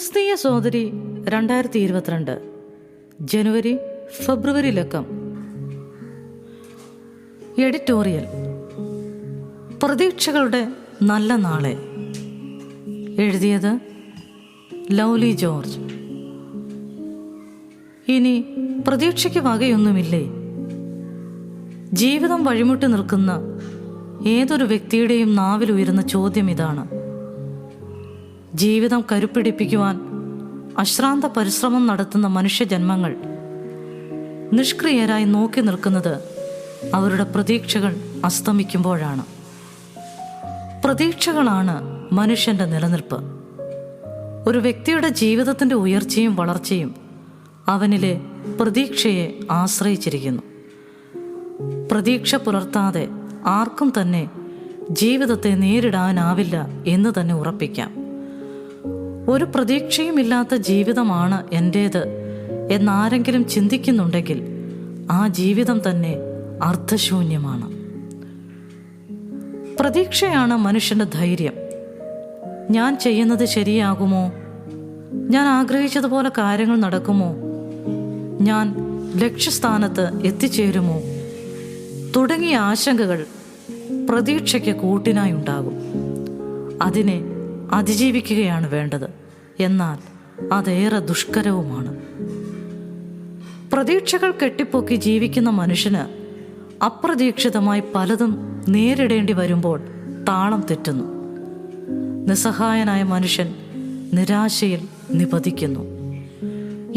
ക്രിസ്തീയ സോദരി 2022 ജനുവരി ഫെബ്രുവരി ലക്കം. എഡിറ്റോറിയൽ. പ്രതീക്ഷകളുടെ നല്ല നാളെ. എഴുതിയത് ലൗലി ജോർജ്. ഇനി പ്രതീക്ഷയ്ക്ക് വകയൊന്നുമില്ലേ? ജീവിതം വഴിമുട്ടി നിൽക്കുന്ന ഏതൊരു വ്യക്തിയുടെയും നാവിൽ ഉയരുന്ന ചോദ്യം ഇതാണ്. ജീവിതം കരുപ്പിടിപ്പിക്കുവാൻ അശ്രാന്ത പരിശ്രമം നടത്തുന്ന മനുഷ്യജന്മങ്ങൾ നിഷ്ക്രിയരായി നോക്കി നിൽക്കുന്നത് അവരുടെ പ്രതീക്ഷകൾ അസ്തമിക്കുമ്പോഴാണ്. പ്രതീക്ഷകളാണ് മനുഷ്യൻ്റെ നിലനിൽപ്പ്. ഒരു വ്യക്തിയുടെ ജീവിതത്തിൻ്റെ ഉയർച്ചയും വളർച്ചയും അവനിലെ പ്രതീക്ഷയെ ആശ്രയിച്ചിരിക്കുന്നു. പ്രതീക്ഷ പുലർത്താതെ ആർക്കും തന്നെ ജീവിതത്തെ നേരിടാനാവില്ല എന്ന് തന്നെ ഉറപ്പിക്കാം. ഒരു പ്രതീക്ഷയുമില്ലാത്ത ജീവിതമാണ് എൻ്റേത് എന്നാരെങ്കിലും ചിന്തിക്കുന്നുണ്ടെങ്കിൽ ആ ജീവിതം തന്നെ അർത്ഥശൂന്യമാണ്. പ്രതീക്ഷയാണ് മനുഷ്യൻ്റെ ധൈര്യം. ഞാൻ ചെയ്യുന്നത് ശരിയാകുമോ? ഞാൻ ആഗ്രഹിച്ചതുപോലെ കാര്യങ്ങൾ നടക്കുമോ? ഞാൻ ലക്ഷ്യസ്ഥാനത്ത് എത്തിച്ചേരുമോ? തുടങ്ങിയ ആശങ്കകൾ പ്രതീക്ഷയ്ക്ക് കൂട്ടിനായി ഉണ്ടാകും. അതിനെ അതിജീവിക്കുകയാണ് വേണ്ടത്. എന്നാൽ അതേറെ ദുഷ്കരവുമാണ്. പ്രതീക്ഷകൾ കെട്ടിപ്പൊക്കി ജീവിക്കുന്ന മനുഷ്യന് അപ്രതീക്ഷിതമായി പലതും നേരിടേണ്ടി വരുമ്പോൾ താളം തെറ്റുന്നു. നിസ്സഹായനായ മനുഷ്യൻ നിരാശയിൽ നിപതിക്കുന്നു.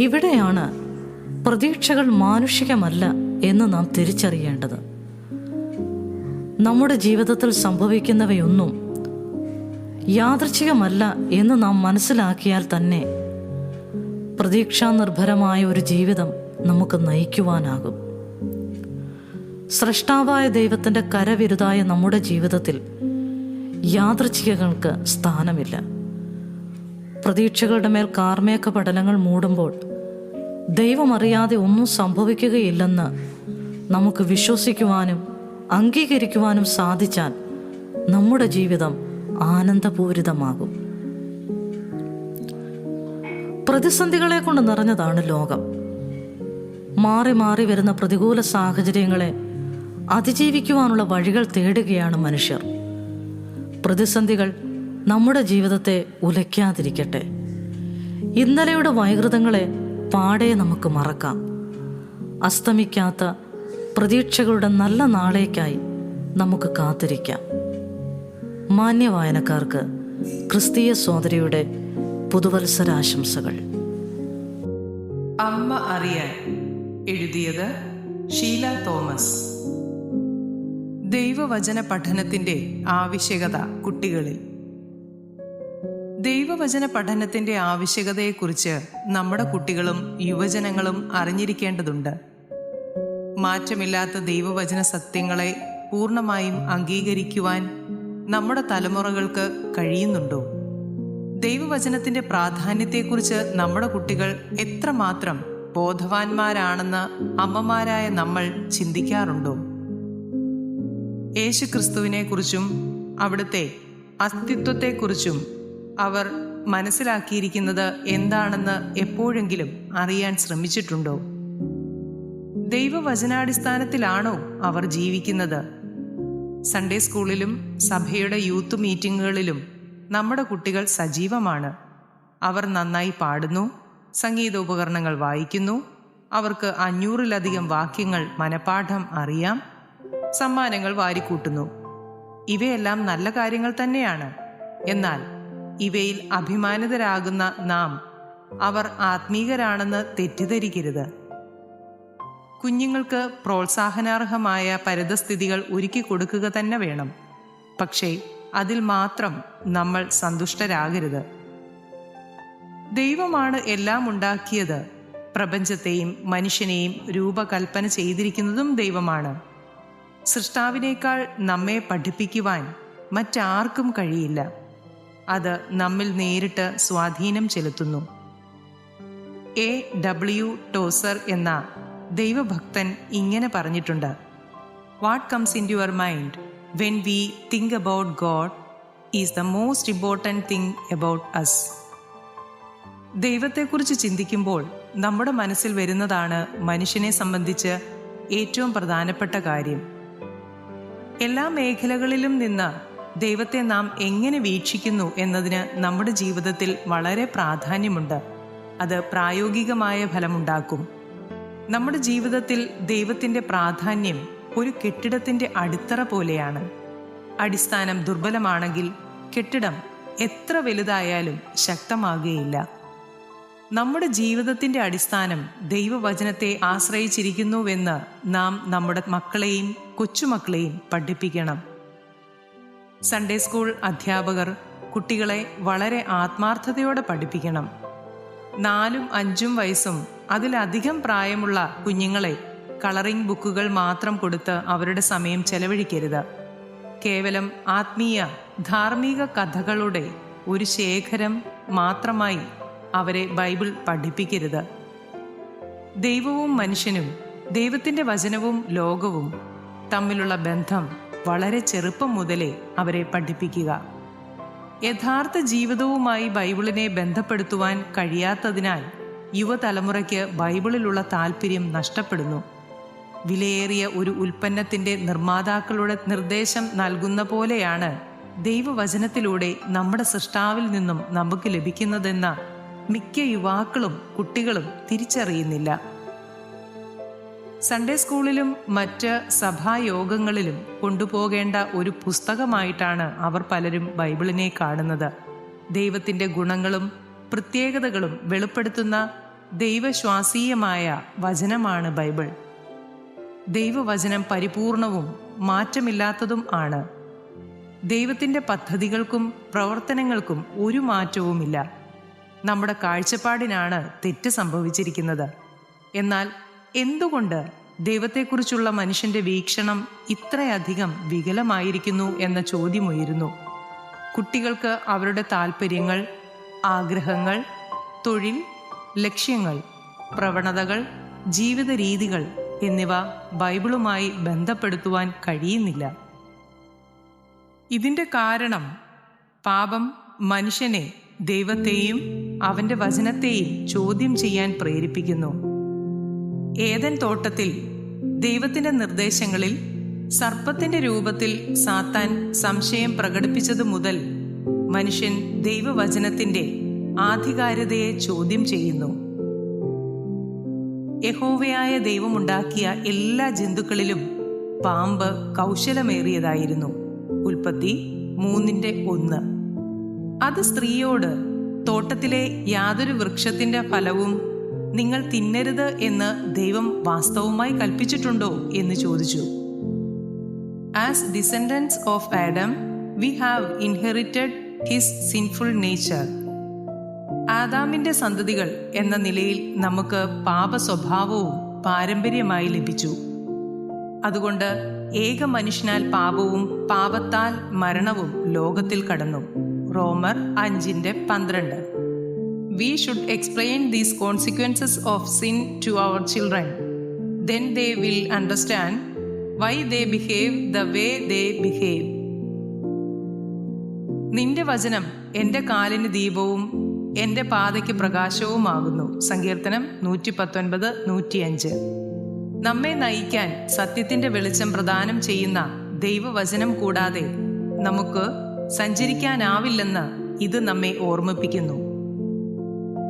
ഇവിടെയാണ് പ്രതീക്ഷകൾ മാനുഷികമല്ല എന്ന് നാം തിരിച്ചറിയേണ്ടത്. നമ്മുടെ ജീവിതത്തിൽ സംഭവിക്കുന്നവയൊന്നും യാദൃച്ഛികമല്ല എന്ന് നാം മനസ്സിലാക്കിയാൽ തന്നെ പ്രതീക്ഷാനിർഭരമായ ഒരു ജീവിതം നമുക്ക് നയിക്കുവാനാകും. സ്രഷ്ടാവായ ദൈവത്തിൻ്റെ കരവിരുതായ നമ്മുടെ ജീവിതത്തിൽ യാദൃച്ഛികങ്ങൾക്ക് സ്ഥാനമില്ല. പ്രതീക്ഷകളുടെ മേൽ കാർമേഘ പടലങ്ങൾ മൂടുമ്പോൾ ദൈവം അറിയാതെ ഒന്നും സംഭവിക്കുകയില്ലെന്ന് നമുക്ക് വിശ്വസിക്കുവാനും അംഗീകരിക്കുവാനും സാധിച്ചാൽ നമ്മുടെ ജീവിതം ആനന്ദപൂരിതമാകും. പ്രതിസന്ധികളെ കൊണ്ട് നിറഞ്ഞതാണ് ലോകം. മാറി മാറി വരുന്ന പ്രതികൂല സാഹചര്യങ്ങളെ അതിജീവിക്കുവാനുള്ള വഴികൾ തേടുകയാണ് മനുഷ്യർ. പ്രതിസന്ധികൾ നമ്മുടെ ജീവിതത്തെ ഉലയ്ക്കാതിരിക്കട്ടെ. ഇന്നലെയുടെ വൈകൃതങ്ങളെ പാടെ നമുക്ക് മറക്കാം. അസ്തമിക്കാത്ത പ്രതീക്ഷകളുടെ നല്ല നാളേക്കായി നമുക്ക് കാത്തിരിക്കാം. മാന്യ വായനക്കാർക്ക് ക്രിസ്തീയ സോദരിയുടെ പുതുവത്സരാശംസകൾ. അമ്മ അറിയാൻ. എഴുതിയത് ഷീല തോമസ്. ദൈവവചന പഠനത്തിന്റെ ആവശ്യകത കുട്ടികളിൽ. ദൈവവചന പഠനത്തിന്റെ ആവശ്യകതയെക്കുറിച്ച് നമ്മുടെ കുട്ടികളും യുവജനങ്ങളും അറിഞ്ഞിരിക്കേണ്ടതുണ്ട്. മാറ്റമില്ലാത്ത ദൈവവചന സത്യങ്ങളെ പൂർണ്ണമായും അംഗീകരിക്കുവാൻ നമ്മുടെ തലമുറകൾക്ക് കഴിയുന്നുണ്ടോ? ദൈവവചനത്തിന്റെ പ്രാധാന്യത്തെക്കുറിച്ച് നമ്മുടെ കുട്ടികൾ എത്രമാത്രം ബോധവാന്മാരാണെന്ന് അമ്മമാരായ നമ്മൾ ചിന്തിക്കാറുണ്ടോ? യേശുക്രിസ്തുവിനെ കുറിച്ചും അവിടുത്തെ അസ്തിത്വത്തെക്കുറിച്ചും അവർ മനസ്സിലാക്കിയിരിക്കുന്നത് എന്താണെന്ന് എപ്പോഴെങ്കിലും അറിയാൻ ശ്രമിച്ചിട്ടുണ്ടോ? ദൈവവചനാടിസ്ഥാനത്തിലാണോ അവർ ജീവിക്കുന്നത്? സൺഡേ സ്കൂളിലും സഭയുടെ യൂത്ത് മീറ്റിങ്ങുകളിലും നമ്മുടെ കുട്ടികൾ സജീവമാണ്. അവർ നന്നായി പാടുന്നു, സംഗീതോപകരണങ്ങൾ വായിക്കുന്നു, അവർക്ക് 500-ലധികം വാക്യങ്ങൾ മനപാഠം അറിയാം, സമ്മാനങ്ങൾ വാരിക്കൂട്ടുന്നു. ഇവയെല്ലാം നല്ല കാര്യങ്ങൾ തന്നെയാണ്. എന്നാൽ ഇവയിൽ അഭിമാനിതരാകുന്ന നാം അവർ ആത്മീകരാണെന്ന് തെറ്റിദ്ധരിക്കരുത്. കുഞ്ഞുങ്ങൾക്ക് പ്രോത്സാഹനാർഹമായ പരിതസ്ഥിതികൾ ഒരുക്കി കൊടുക്കുക തന്നെ വേണം. പക്ഷേ അതിൽ മാത്രം നമ്മൾ സന്തുഷ്ടരാകരുത്. ദൈവമാണ് എല്ലാം ഉണ്ടാക്കിയത്. പ്രപഞ്ചത്തെയും മനുഷ്യനെയും രൂപകൽപ്പന ചെയ്തിരിക്കുന്നതും ദൈവമാണ്. സൃഷ്ടാവിനേക്കാൾ നമ്മെ പഠിപ്പിക്കുവാൻ മറ്റാർക്കും കഴിയില്ല. അത് നമ്മിൽ നേരിട്ട് സ്വാധീനം ചെലുത്തുന്നു. A.W. ടോസർ എന്ന ദൈവഭക്തൻ ഇങ്ങനെ പറഞ്ഞിട്ടുണ്ട്: what comes in your mind when we think about God is the most important thing about us. ദൈവത്തെക്കുറിച്ച് ചിന്തിക്കുമ്പോൾ നമ്മുടെ മനസ്സിൽ വരുന്നതാണ് മനുഷ്യനെ സംബന്ധിച്ച് ഏറ്റവും പ്രധാനപ്പെട്ട കാര്യം. എല്ലാ മേഖലകളിലും നിന്ന് ദൈവത്തെ നാം എങ്ങനെ വീക്ഷിക്കുന്നു എന്നതിന് നമ്മുടെ ജീവിതത്തിൽ വളരെ പ്രാധാന്യമുണ്ട്. അത് പ്രായോഗികമായ ഫലമുണ്ടാക്കും. നമ്മുടെ ജീവിതത്തിൽ ദൈവത്തിൻ്റെ പ്രാധാന്യം ഒരു കെട്ടിടത്തിൻ്റെ അടിത്തറ പോലെയാണ്. അടിസ്ഥാനം ദുർബലമാണെങ്കിൽ കെട്ടിടം എത്ര വലുതായാലും ശക്തമാകുകയില്ല. നമ്മുടെ ജീവിതത്തിൻ്റെ അടിസ്ഥാനം ദൈവവചനത്തെ ആശ്രയിച്ചിരിക്കുന്നുവെന്ന് നാം നമ്മുടെ മക്കളെയും കൊച്ചുമക്കളെയും പഠിപ്പിക്കണം. സൺഡേ സ്കൂൾ അധ്യാപകർ കുട്ടികളെ വളരെ ആത്മാർത്ഥതയോടെ പഠിപ്പിക്കണം. 4-5 വയസ്സും അതിലധികം പ്രായമുള്ള കുഞ്ഞുങ്ങളെ കളറിംഗ് ബുക്കുകൾ മാത്രം കൊടുത്ത് അവരുടെ സമയം ചെലവഴിക്കരുത്. കേവലം ആത്മീയ ധാർമ്മിക കഥകളുടെ ഒരു ശേഖരം മാത്രമായി അവരെ ബൈബിൾ പഠിപ്പിക്കരുത്. ദൈവവും മനുഷ്യനും, ദൈവത്തിൻ്റെ വചനവും ലോകവും തമ്മിലുള്ള ബന്ധം വളരെ ചെറുപ്പം മുതലേ അവരെ പഠിപ്പിക്കുക. യഥാർത്ഥ ജീവിതവുമായി ബൈബിളിനെ ബന്ധപ്പെടുത്തുവാൻ കഴിയാത്തതിനാൽ യുവതലമുറയ്ക്ക് ബൈബിളിലുള്ള താല്പര്യം നഷ്ടപ്പെടുന്നു. വിലയേറിയ ഒരു ഉൽപ്പന്നത്തിൻ്റെ നിർമ്മാതാക്കളുടെ നിർദ്ദേശം നൽകുന്ന പോലെയാണ് ദൈവവചനത്തിലൂടെ നമ്മുടെ സൃഷ്ടാവിൽ നിന്നും നമുക്ക് ലഭിക്കുന്നതെന്ന മിക്ക യുവാക്കളും കുട്ടികളും തിരിച്ചറിയുന്നില്ല. സൺഡേ സ്കൂളിലും മറ്റ് സഭായോഗങ്ങളിലും കൊണ്ടുപോകേണ്ട ഒരു പുസ്തകമായിട്ടാണ് അവർ പലരും ബൈബിളിനെ കാണുന്നത്. ദൈവത്തിൻ്റെ ഗുണങ്ങളും പ്രത്യേകതകളും വെളിപ്പെടുത്തുന്ന ദൈവശ്വാസീയമായ വചനമാണ് ബൈബിൾ. ദൈവവചനം പരിപൂർണവും മാറ്റമില്ലാത്തതും ആണ്. ദൈവത്തിൻ്റെ പദ്ധതികൾക്കും പ്രവർത്തനങ്ങൾക്കും ഒരു മാറ്റവുമില്ല. നമ്മുടെ കാഴ്ചപ്പാടിനാണ് തെറ്റ് സംഭവിച്ചിരിക്കുന്നത്. എന്നാൽ എന്തുകൊണ്ട് ദൈവത്തെക്കുറിച്ചുള്ള മനുഷ്യൻ്റെ വീക്ഷണം ഇത്രയധികം വികലമായിരിക്കുന്നു എന്ന ചോദ്യമുയരുന്നു. കുട്ടികൾക്ക് അവരുടെ താല്പര്യങ്ങൾ, ആഗ്രഹങ്ങൾ, തൊഴിൽ, ലക്ഷ്യങ്ങൾ, പ്രവണതകൾ, ജീവിത രീതികൾ എന്നിവ ബൈബിളുമായി ബന്ധപ്പെടുത്തുവാൻ കഴിയുന്നില്ല. ഇതിൻ്റെ കാരണം പാപം മനുഷ്യനെ ദൈവത്തെയും അവൻ്റെ വചനത്തെയും ചോദ്യം ചെയ്യാൻ പ്രേരിപ്പിക്കുന്നു. ഏദൻ തോട്ടത്തിൽ ദൈവത്തിൻ്റെ നിർദ്ദേശങ്ങളിൽ സർപ്പത്തിൻ്റെ രൂപത്തിൽ സാത്താൻ സംശയം പ്രകടിപ്പിച്ചതു മുതൽ മനുഷ്യൻ ദൈവവചനത്തിൻ്റെ ആധികാരികതയെ ചോദ്യം ചെയ്യുന്നു. യഹോവയായ ദൈവമുണ്ടാക്കിയ എല്ലാ ജന്തുക്കളിലും പാമ്പ് കൗശലമേറിയതായിരുന്നു. ഉൽപ്പത്തി 3:1. അത് സ്ത്രീയോട്, തോട്ടത്തിലെ യാതൊരു വൃക്ഷത്തിന്റെ ഫലവും നിങ്ങൾ തിന്നരുത് എന്ന് ദൈവം വാസ്തവമായി കൽപ്പിച്ചിട്ടുണ്ടോ എന്ന് ചോദിച്ചു. As descendants of Adam we have inherited his sinful nature. ആദാമിന്റെ സന്തതികൾ എന്ന നിലയിൽ നമുക്ക് പാപ സ്വഭാവവും പാരമ്പര്യമായി ലഭിച്ചു. അതുകൊണ്ട് ഏക മനുഷ്യനാൽ പാപവും പാപത്താൽ മരണവും ലോകത്തിൽ കടന്നു. റോമർ 5:12. We should explain these consequences of sin to our children. Then they will understand why they behave the way they behave. നിന്റെ വചനം എൻ്റെ കാലിന് ദീപവും എൻ്റെ പാതയ്ക്ക് പ്രകാശവുമാകുന്നു. സങ്കീർത്തനം 119:105. നമ്മെ നയിക്കാൻ സത്യത്തിൻ്റെ വെളിച്ചം പ്രദാനം ചെയ്യുന്ന ദൈവവചനം കൂടാതെ നമുക്ക് സഞ്ചരിക്കാനാവില്ലെന്ന് ഇത് നമ്മെ ഓർമ്മിപ്പിക്കുന്നു.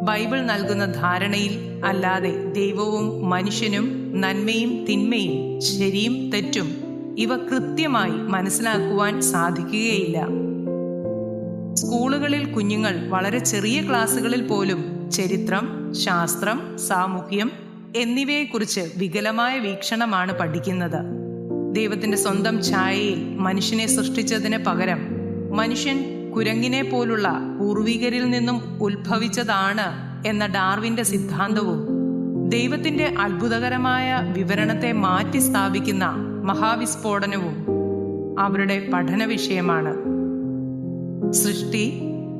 ബൈബിൾ നൽകുന്ന ധാരണയിൽ അല്ലാതെ ദൈവവും മനുഷ്യനും നന്മയും തിന്മയും ശരിയും തെറ്റും ഇവ കൃത്യമായി മനസ്സിലാക്കുവാൻ സാധിക്കുകയില്ല. സ്കൂളുകളിൽ കുഞ്ഞുങ്ങൾ വളരെ ചെറിയ ക്ലാസ്സുകളിൽ പോലും ചരിത്രം, ശാസ്ത്രം, സാമൂഹ്യം എന്നിവയെക്കുറിച്ച് വികലമായ വീക്ഷണമാണ് പഠിക്കുന്നത്. ദൈവത്തിന്റെ സ്വന്തം ഛായയിൽ മനുഷ്യനെ സൃഷ്ടിച്ചതിന് പകരം മനുഷ്യൻ കുരങ്ങിനെ പോലുള്ള പൂർവികരിൽ നിന്നും ഉത്ഭവിച്ചതാണ് എന്ന ഡാർവിന്റെ സിദ്ധാന്തവും ദൈവത്തിന്റെ അത്ഭുതകരമായ വിവരണത്തെ മാറ്റി സ്ഥാപിക്കുന്ന മഹാവിസ്ഫോടനവും അവരുടെ പഠന വിഷയമാണ്. സൃഷ്ടി,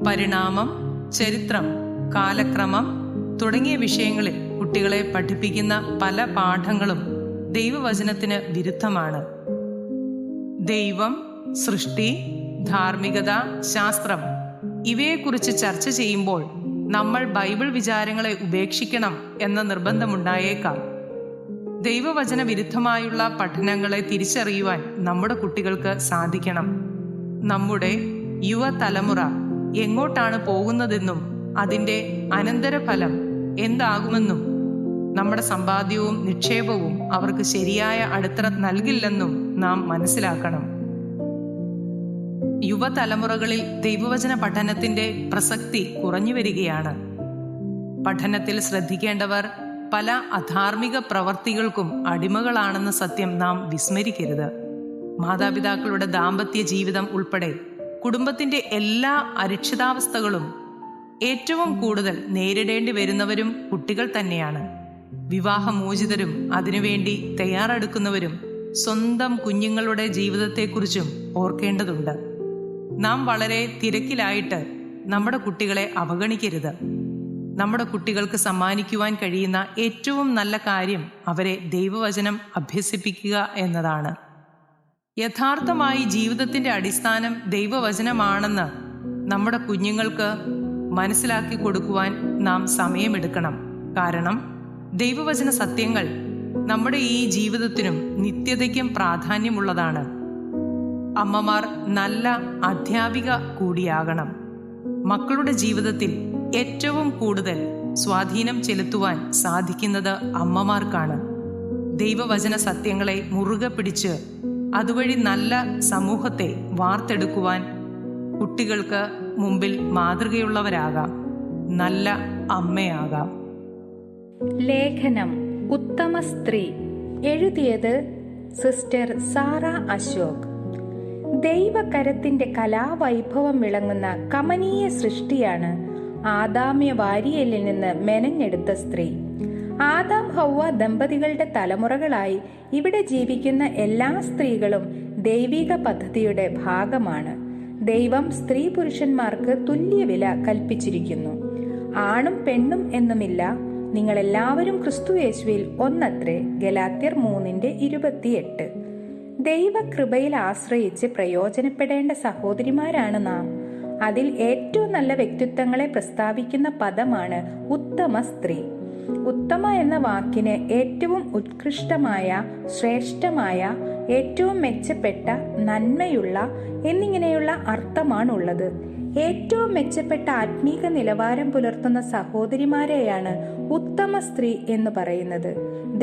പരിണാമം, ചരിത്രം, കാലക്രമം തുടങ്ങിയ വിഷയങ്ങളിൽ കുട്ടികളെ പഠിപ്പിക്കുന്ന പല പാഠങ്ങളും ദൈവവചനത്തിന് വിരുദ്ധമാണ്. ദൈവം, സൃഷ്ടി, ധാർമ്മികത, ശാസ്ത്രം ഇവയെക്കുറിച്ച് ചർച്ച ചെയ്യുമ്പോൾ നമ്മൾ ബൈബിൾ വിചാരങ്ങളെ ഉപേക്ഷിക്കണം എന്ന നിർബന്ധമുണ്ടായേക്കാം. ദൈവവചന വിരുദ്ധമായുള്ള പഠനങ്ങളെ തിരിച്ചറിയുവാൻ നമ്മുടെ കുട്ടികൾക്ക് സാധിക്കണം. നമ്മുടെ യുവതലമുറ എങ്ങോട്ടാണ് പോകുന്നതെന്നും അതിൻ്റെ അനന്തരഫലം എന്താകുമെന്നും നമ്മുടെ സമ്പാദ്യവും നിക്ഷേപവും അവർക്ക് ശരിയായ അടിത്തറ നൽകില്ലെന്നും നാം മനസ്സിലാക്കണം. യുവതലമുറകളിൽ ദൈവവചന പഠനത്തിന്റെ പ്രസക്തി കുറഞ്ഞു വരികയാണ്. പഠനത്തിൽ ശ്രദ്ധിക്കേണ്ടവർ പല അധാർമിക പ്രവർത്തികൾക്കും അടിമകളാണെന്ന സത്യം നാം വിസ്മരിക്കരുത്. മാതാപിതാക്കളുടെ ദാമ്പത്യ ജീവിതം ഉൾപ്പെടെ കുടുംബത്തിന്റെ എല്ലാ അരക്ഷിതാവസ്ഥകളും ഏറ്റവും കൂടുതൽ നേരിടേണ്ടി വരുന്നവരും കുട്ടികൾ തന്നെയാണ്. വിവാഹമോചിതരും അതിനുവേണ്ടി തയ്യാറെടുക്കുന്നവരും സ്വന്തം കുഞ്ഞുങ്ങളുടെ ജീവിതത്തെക്കുറിച്ചും ഓർക്കേണ്ടതുണ്ട്. നാം വളരെ തിരക്കിലായിട്ട് നമ്മുടെ കുട്ടികളെ അവഗണിക്കരുത്. നമ്മുടെ കുട്ടികൾക്ക് സമ്മാനിക്കുവാൻ കഴിയുന്ന ഏറ്റവും നല്ല കാര്യം അവരെ ദൈവവചനം അഭ്യസിപ്പിക്കുക എന്നതാണ്. യഥാർത്ഥമായി ജീവിതത്തിന്റെ അടിസ്ഥാനം ദൈവവചനമാണെന്ന് നമ്മുടെ കുഞ്ഞുങ്ങൾക്ക് മനസ്സിലാക്കി കൊടുക്കുവാൻ നാം സമയമെടുക്കണം. കാരണം ദൈവവചന സത്യങ്ങൾ നമ്മുടെ ഈ ജീവിതത്തിനും നിത്യതയ്ക്കും പ്രാധാന്യമുള്ളതാണ്. അമ്മമാർ നല്ല അധ്യാപിക കൂടിയാകണം. മക്കളുടെ ജീവിതത്തിൽ ഏറ്റവും കൂടുതൽ സ്വാധീനം ചെലുത്തുവാൻ സാധിക്കുന്നത് അമ്മമാർക്കാണ്. ദൈവവചന സത്യങ്ങളെ മുറുകെ പിടിച്ച് അതുവഴി നല്ല സമൂഹത്തെ വാർത്തെടുക്കുവാൻ കുട്ടികൾക്ക് മുമ്പിൽ മാതൃകയുള്ളവരാകാം, നല്ല അമ്മയാകാം. ലേഖനം ഉത്തമ സ്ത്രീ. എഴുതിയത് സിസ്റ്റർ സാറ അശോക്. ദൈവകരത്തിന്റെ കലാവൈഭവം വിളങ്ങുന്ന കമനീയ സൃഷ്ടിയാണ് ആദാമ്യ വാരിയലിൽ നിന്ന് മെനഞ്ഞെടുത്ത സ്ത്രീ. ആദാം ഹൗവ ദമ്പതികളുടെ തലമുറകളായി ഇവിടെ ജീവിക്കുന്ന എല്ലാ സ്ത്രീകളും ദൈവിക പദ്ധതിയുടെ ഭാഗമാണ്. ദൈവം സ്ത്രീ പുരുഷന്മാർക്ക് തുല്യവില കൽപ്പിച്ചിരിക്കുന്നു. ആണും പെണ്ണും എന്നുമില്ല, നിങ്ങളെല്ലാവരും ക്രിസ്തുയേശുവിൽ ഒന്നത്രേ. ഗലാത്യർ 3:28. ദൈവകൃപയിൽ ആശ്രയിച്ച് പ്രയോജനപ്പെടേണ്ട സഹോദരിമാരാണ് നാം. അതിൽ ഏറ്റവും നല്ല വ്യക്തിത്വങ്ങളെ പ്രസ്താവിക്കുന്ന പദമാണ് ഉത്തമ സ്ത്രീ. ഉത്തമ എന്ന വാക്കിന് ഏറ്റവും ഉത്കൃഷ്ടമായ, ശ്രേഷ്ഠമായ, ഏറ്റവും മെച്ചപ്പെട്ട, നന്മയുള്ള എന്നിങ്ങനെയുള്ള അർത്ഥമാണുള്ളത്. ഏറ്റവും മെച്ചപ്പെട്ട ആത്മീക നിലവാരം പുലർത്തുന്ന സഹോദരിമാരെയാണ് ഉത്തമ സ്ത്രീ എന്ന് പറയുന്നത്.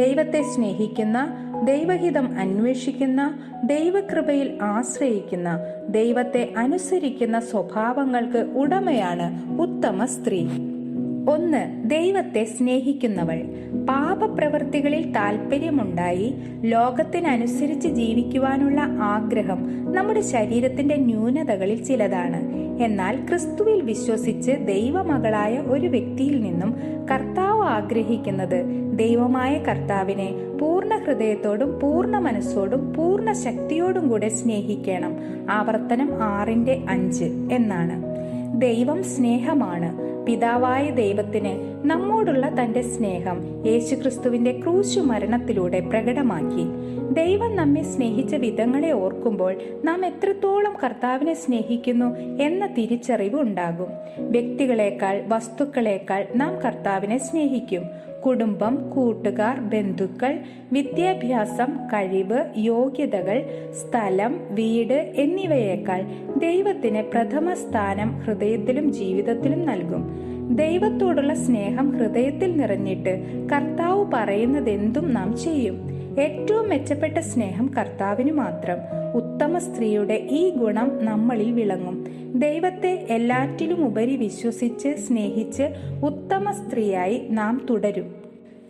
ദൈവത്തെ സ്നേഹിക്കുന്ന, ദൈവഹിതം അന്വേഷിക്കുന്ന, ദൈവകൃപയിൽ ആശ്രയിക്കുന്ന, ദൈവത്തെ അനുസരിക്കുന്ന സ്വഭാവങ്ങൾക്ക് ഉടമയാണ് ഉത്തമ സ്ത്രീ. 1. ദൈവത്തെ സ്നേഹിക്കുന്നവൾ. പാപപ്രവൃത്തികളിൽ താല്പര്യമുണ്ടായി ലോകത്തിനനുസരിച്ച് ജീവിക്കുവാനുള്ള ആഗ്രഹം നമ്മുടെ ശരീരത്തിന്റെ ന്യൂനതകളിൽ ചിലതാണ്. എന്നാൽ ക്രിസ്തുവിൽ വിശ്വസിച്ച് ദൈവമകളായ ഒരു വ്യക്തിയിൽ നിന്നും കർത്താവ് ആഗ്രഹിക്കുന്നത് ദൈവമായ കർത്താവിനെ പൂർണ്ണ ഹൃദയത്തോടും പൂർണ്ണ മനസ്സോടും പൂർണ്ണ ശക്തിയോടും കൂടെ സ്നേഹിക്കണം. ആവർത്തനം 6:5 എന്നാണ്. ദൈവം സ്നേഹമാണ്. പിതാവായ ദൈവത്തിന് നമ്മോടുള്ള തന്റെ സ്നേഹം യേശുക്രിസ്തുവിന്റെ ക്രൂശു മരണത്തിലൂടെ പ്രകടമാക്കി. ദൈവം നമ്മെ സ്നേഹിച്ച വിധങ്ങളെ ഓർക്കുമ്പോൾ നാം എത്രത്തോളം കർത്താവിനെ സ്നേഹിക്കുന്നു എന്ന തിരിച്ചറിവ് ഉണ്ടാകും. വ്യക്തികളെക്കാൾ, വസ്തുക്കളെക്കാൾ നാം കർത്താവിനെ സ്നേഹിക്കും. കുടുംബം, കൂട്ടുകാർ, ബന്ധുക്കൾ, വിദ്യാഭ്യാസം, കഴിവ്, യോഗ്യതകൾ, സ്ഥലം, വീട് എന്നിവയേക്കാൾ ദൈവത്തിന് പ്രഥമ സ്ഥാനം ഹൃദയത്തിലും ജീവിതത്തിലും നൽകും. ദൈവത്തോടുള്ള സ്നേഹം ഹൃദയത്തിൽ നിറഞ്ഞിട്ട് കർത്താവ് പറയുന്നതെന്തും നാം ചെയ്യും. ഏറ്റവും മെച്ചപ്പെട്ട സ്നേഹം കർത്താവിന് മാത്രം. ഉത്തമ സ്ത്രീയുടെ ഈ ഗുണം നമ്മളിൽ വിളങ്ങും. ദൈവത്തെ എല്ലാറ്റിലും ഉപരി വിശ്വസിച്ച് സ്നേഹിച്ച് ഉത്തമ സ്ത്രീയായി നാം തുടരും.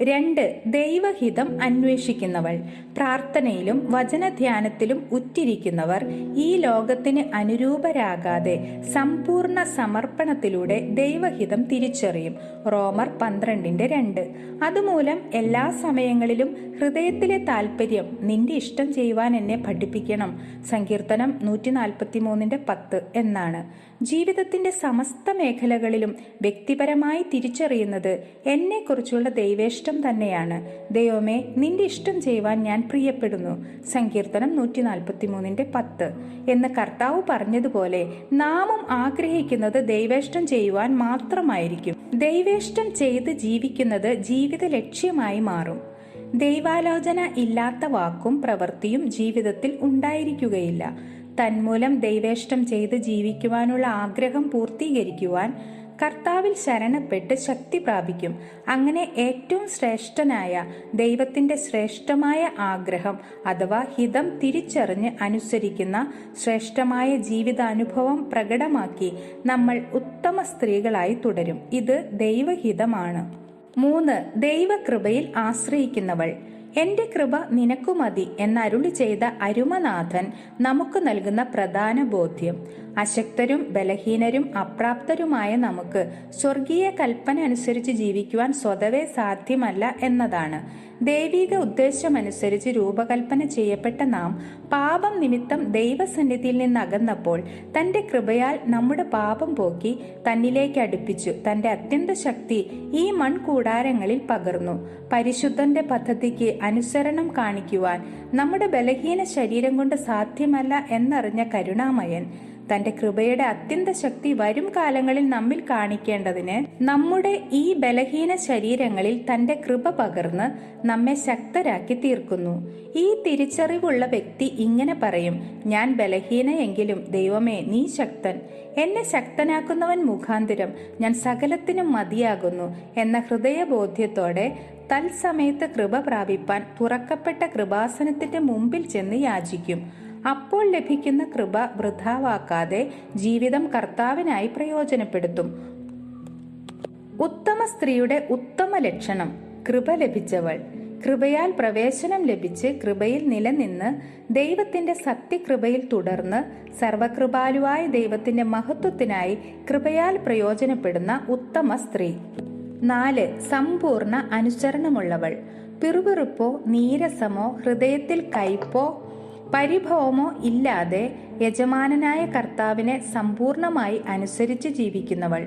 2. ദൈവഹിതം അന്വേഷിക്കുന്നവൾ. പ്രാർത്ഥനയിലും വചനധ്യാനത്തിലും ഉറ്റിരിക്കുന്നവർ ഈ ലോകത്തിന് അനുരൂപരാകാതെ സമ്പൂർണ്ണ സമർപ്പണത്തിലൂടെ ദൈവഹിതം തിരിച്ചറിയും. റോമർ 12:2. അതുമൂലം എല്ലാ സമയങ്ങളിലും ഹൃദയത്തിലെ താല്പര്യം നിന്റെ ഇഷ്ടം ചെയ്യുവാൻ എന്നെ പഠിപ്പിക്കണം. സങ്കീർത്തനം 143:10 എന്നാണ്. ജീവിതത്തിന്റെ സമസ്ത മേഖലകളിലും വ്യക്തിപരമായി തിരിച്ചറിയുന്നത് എന്നെക്കുറിച്ചുള്ള ദൈവേഷ്ടം തന്നെയാണ്. ദൈവമേ, നിന്റെ ഇഷ്ടം ചെയ്യുവാൻ ഞാൻ പ്രിയപ്പെടുന്നു. സങ്കീർത്തനം 143:10 എന്ന് കർത്താവ് പറഞ്ഞതുപോലെ നാമും ആഗ്രഹിക്കുന്നത് ദൈവേഷ്ടം ചെയ്യുവാൻ മാത്രമായിരിക്കും. ദൈവേഷ്ടം ചെയ്ത് ജീവിക്കുന്നത് ജീവിത ലക്ഷ്യമായി മാറും. ദൈവാലോചന ഇല്ലാത്ത വാക്കും പ്രവൃത്തിയും ജീവിതത്തിൽ ഉണ്ടായിരിക്കുകയില്ല. തന്മൂലം ദൈവേഷ്ടം ചെയ്ത് ജീവിക്കുവാനുള്ള ആഗ്രഹം പൂർത്തീകരിക്കുവാൻ കർത്താവിൽ ശരണപ്പെട്ട് ശക്തി പ്രാപിക്കും. അങ്ങനെ ഏറ്റവും ശ്രേഷ്ഠനായ ദൈവത്തിന്റെ ശ്രേഷ്ഠമായ ആഗ്രഹം അഥവാ ഹിതം തിരിച്ചറിഞ്ഞ് അനുസരിക്കുന്ന ശ്രേഷ്ഠമായ ജീവിതാനുഭവം പ്രകടമാക്കി നമ്മൾ ഉത്തമ സ്ത്രീകളായി തുടരും. ഇത് ദൈവഹിതമാണ്. 3. ദൈവകൃപയിൽ ആശ്രയിക്കുന്നവൾ. എന്റെ കൃപ നിനക്കു മതി എന്നരുളി ചെയ്ത അരുമനാഥൻ നമുക്ക് നൽകുന്ന പ്രധാന ബോധ്യം അശക്തരും ബലഹീനരും അപ്രാപ്തരുമായ നമുക്ക് സ്വർഗീയ കൽപ്പന അനുസരിച്ച് ജീവിക്കുവാൻ സ്വതവേ സാധ്യമല്ല എന്നതാണ്. ദൈവിക ഉദ്ദേശമനുസരിച്ച് രൂപകൽപ്പന ചെയ്യപ്പെട്ട നാം പാപം നിമിത്തം ദൈവസന്നിധിയിൽ നിന്നകന്നപ്പോൾ തന്റെ കൃപയാൽ നമ്മുടെ പാപം പോക്കി തന്നിലേക്ക് അടുപ്പിച്ചു തന്റെ അത്യന്ത ശക്തി ഈ മൺകൂടാരങ്ങളിൽ പകർന്നു. പരിശുദ്ധന്റെ പദ്ധതിക്ക് അനുസരണം കാണിക്കുവാൻ നമ്മുടെ ബലഹീന ശരീരം കൊണ്ട് സാധ്യമല്ല എന്നറിഞ്ഞ കരുണാമയൻ തന്റെ കൃപയുടെ അത്യന്ത ശക്തി വരും കാലങ്ങളിൽ നമ്മിൽ കാണിക്കേണ്ടതിന് നമ്മുടെ ഈ ബലഹീന ശരീരങ്ങളിൽ തന്റെ കൃപ പകർന്ന് നമ്മെ ശക്തരാക്കി തീർക്കുന്നു. ഈ തിരിച്ചറിവുള്ള വ്യക്തി ഇങ്ങനെ പറയും: ഞാൻ ബലഹീനയെങ്കിലും ദൈവമേ നീ ശക്തൻ, എന്നെ ശക്തനാക്കുന്നവൻ മുഖാന്തിരം ഞാൻ സകലത്തിനും മതിയാകുന്നു എന്ന ഹൃദയബോധ്യത്തോടെ തൽസമയത്ത് കൃപ പ്രാപിപ്പാൻ തുറക്കപ്പെട്ട കൃപാസനത്തിന്റെ മുമ്പിൽ ചെന്ന് യാചിക്കും. അപ്പോൾ ലഭിക്കുന്ന കൃപ വൃഥാവാക്കാതെ ജീവിതം കർത്താവിനായി പ്രയോജനപ്പെടുത്തും. ഉത്തമ സ്ത്രീയുടെ ഉത്തമ ലക്ഷണം കൃപ ലഭിച്ചവൾ. കൃപയാൽ പ്രവേശനം ലഭിച്ച് കൃപയിൽ നിലനിന്ന് ദൈവത്തിന്റെ സത്യകൃപയിൽ തുടർന്ന് സർവകൃപാലുവായ ദൈവത്തിന്റെ മഹത്വത്തിനായി കൃപയാൽ പ്രയോജനപ്പെടുന്ന ഉത്തമ സ്ത്രീ. 4. സമ്പൂർണ്ണ അനുസരണമുള്ളവൾ. പിറുപിറുപ്പോ നീരസമോ ഹൃദയത്തിൽ കയ്പോ പരിഭവമോ ഇല്ലാതെ യജമാനനായ കർത്താവിനെ സമ്പൂർണമായി അനുസരിച്ച് ജീവിക്കുന്നവൾ.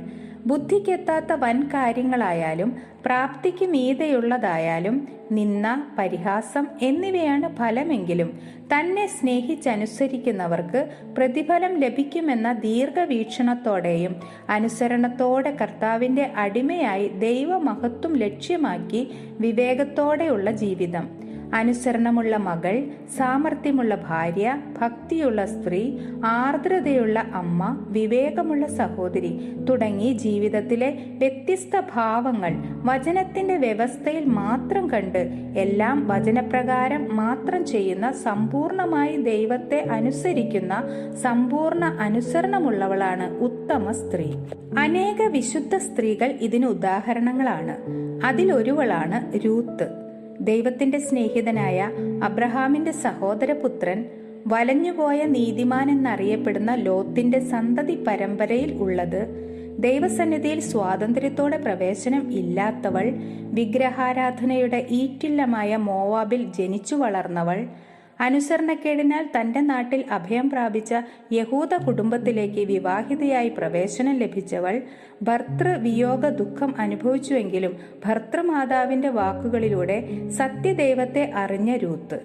ബുദ്ധിക്കെത്താത്ത വൻ കാര്യങ്ങളായാലും പ്രാപ്തിക്ക് മീതെയുള്ളതായാലും നിന്ന, പരിഹാസം എന്നിവയാണ് ഫലമെങ്കിലും തന്നെ സ്നേഹിച്ചനുസരിക്കുന്നവർക്ക് പ്രതിഫലം ലഭിക്കുമെന്ന ദീർഘവീക്ഷണത്തോടെയും അനുസരണത്തോടെ കർത്താവിന്റെ അടിമയായി ദൈവമഹത്വം ലക്ഷ്യമാക്കി വിവേകത്തോടെയുള്ള ജീവിതം. അനുസരണമുള്ള മകൾ, സാമർഥ്യമുള്ള ഭാര്യ, ഭക്തിയുള്ള സ്ത്രീ, ആർദ്രതയുള്ള അമ്മ, വിവേകമുള്ള സഹോദരി തുടങ്ങി ജീവിതത്തിലെ വ്യത്യസ്ത ഭാവങ്ങൾ വചനത്തിന്റെ വ്യവസ്ഥയിൽ മാത്രം കണ്ട് എല്ലാം വചനപ്രകാരം മാത്രം ചെയ്യുന്ന സമ്പൂർണമായി ദൈവത്തെ അനുസരിക്കുന്ന സമ്പൂർണ്ണ അനുസരണമുള്ളവളാണ് ഉത്തമ സ്ത്രീ. അനേക വിശുദ്ധ സ്ത്രീകൾ ഇതിന് ഉദാഹരണങ്ങളാണ്. അതിലൊരുവളാണ് രൂത്ത്. ദൈവത്തിന്റെ സ്നേഹിതനായ അബ്രഹാമിന്റെ സഹോദരപുത്രൻ, വലഞ്ഞുപോയ നീതിമാൻ എന്നറിയപ്പെടുന്ന ലോത്തിന്റെ സന്തതി പരമ്പരയിൽ ഉള്ളത്, ദൈവസന്നിധിയിൽ സ്വാതന്ത്ര്യത്തോടെ പ്രവേശനം ഇല്ലാത്തവൾ, വിഗ്രഹാരാധനയുടെ ഈറ്റില്ലമായ മോവാബിൽ ജനിച്ചു വളർന്നവൾ, അനുസരണക്കേടിനാൽ തന്റെ നാട്ടിൽ അഭയം പ്രാപിച്ച യഹൂദ കുടുംബത്തിലേക്ക് വിവാഹിതയായി പ്രവേശനം ലഭിച്ചവൾ, ഭർതൃവിയോഗ ദുഃഖം അനുഭവിച്ചുവെങ്കിലും ഭർതൃമാതാവിന്റെ വാക്കുകളിലൂടെ സത്യദൈവത്തെ അറിഞ്ഞ രൂത്ത്.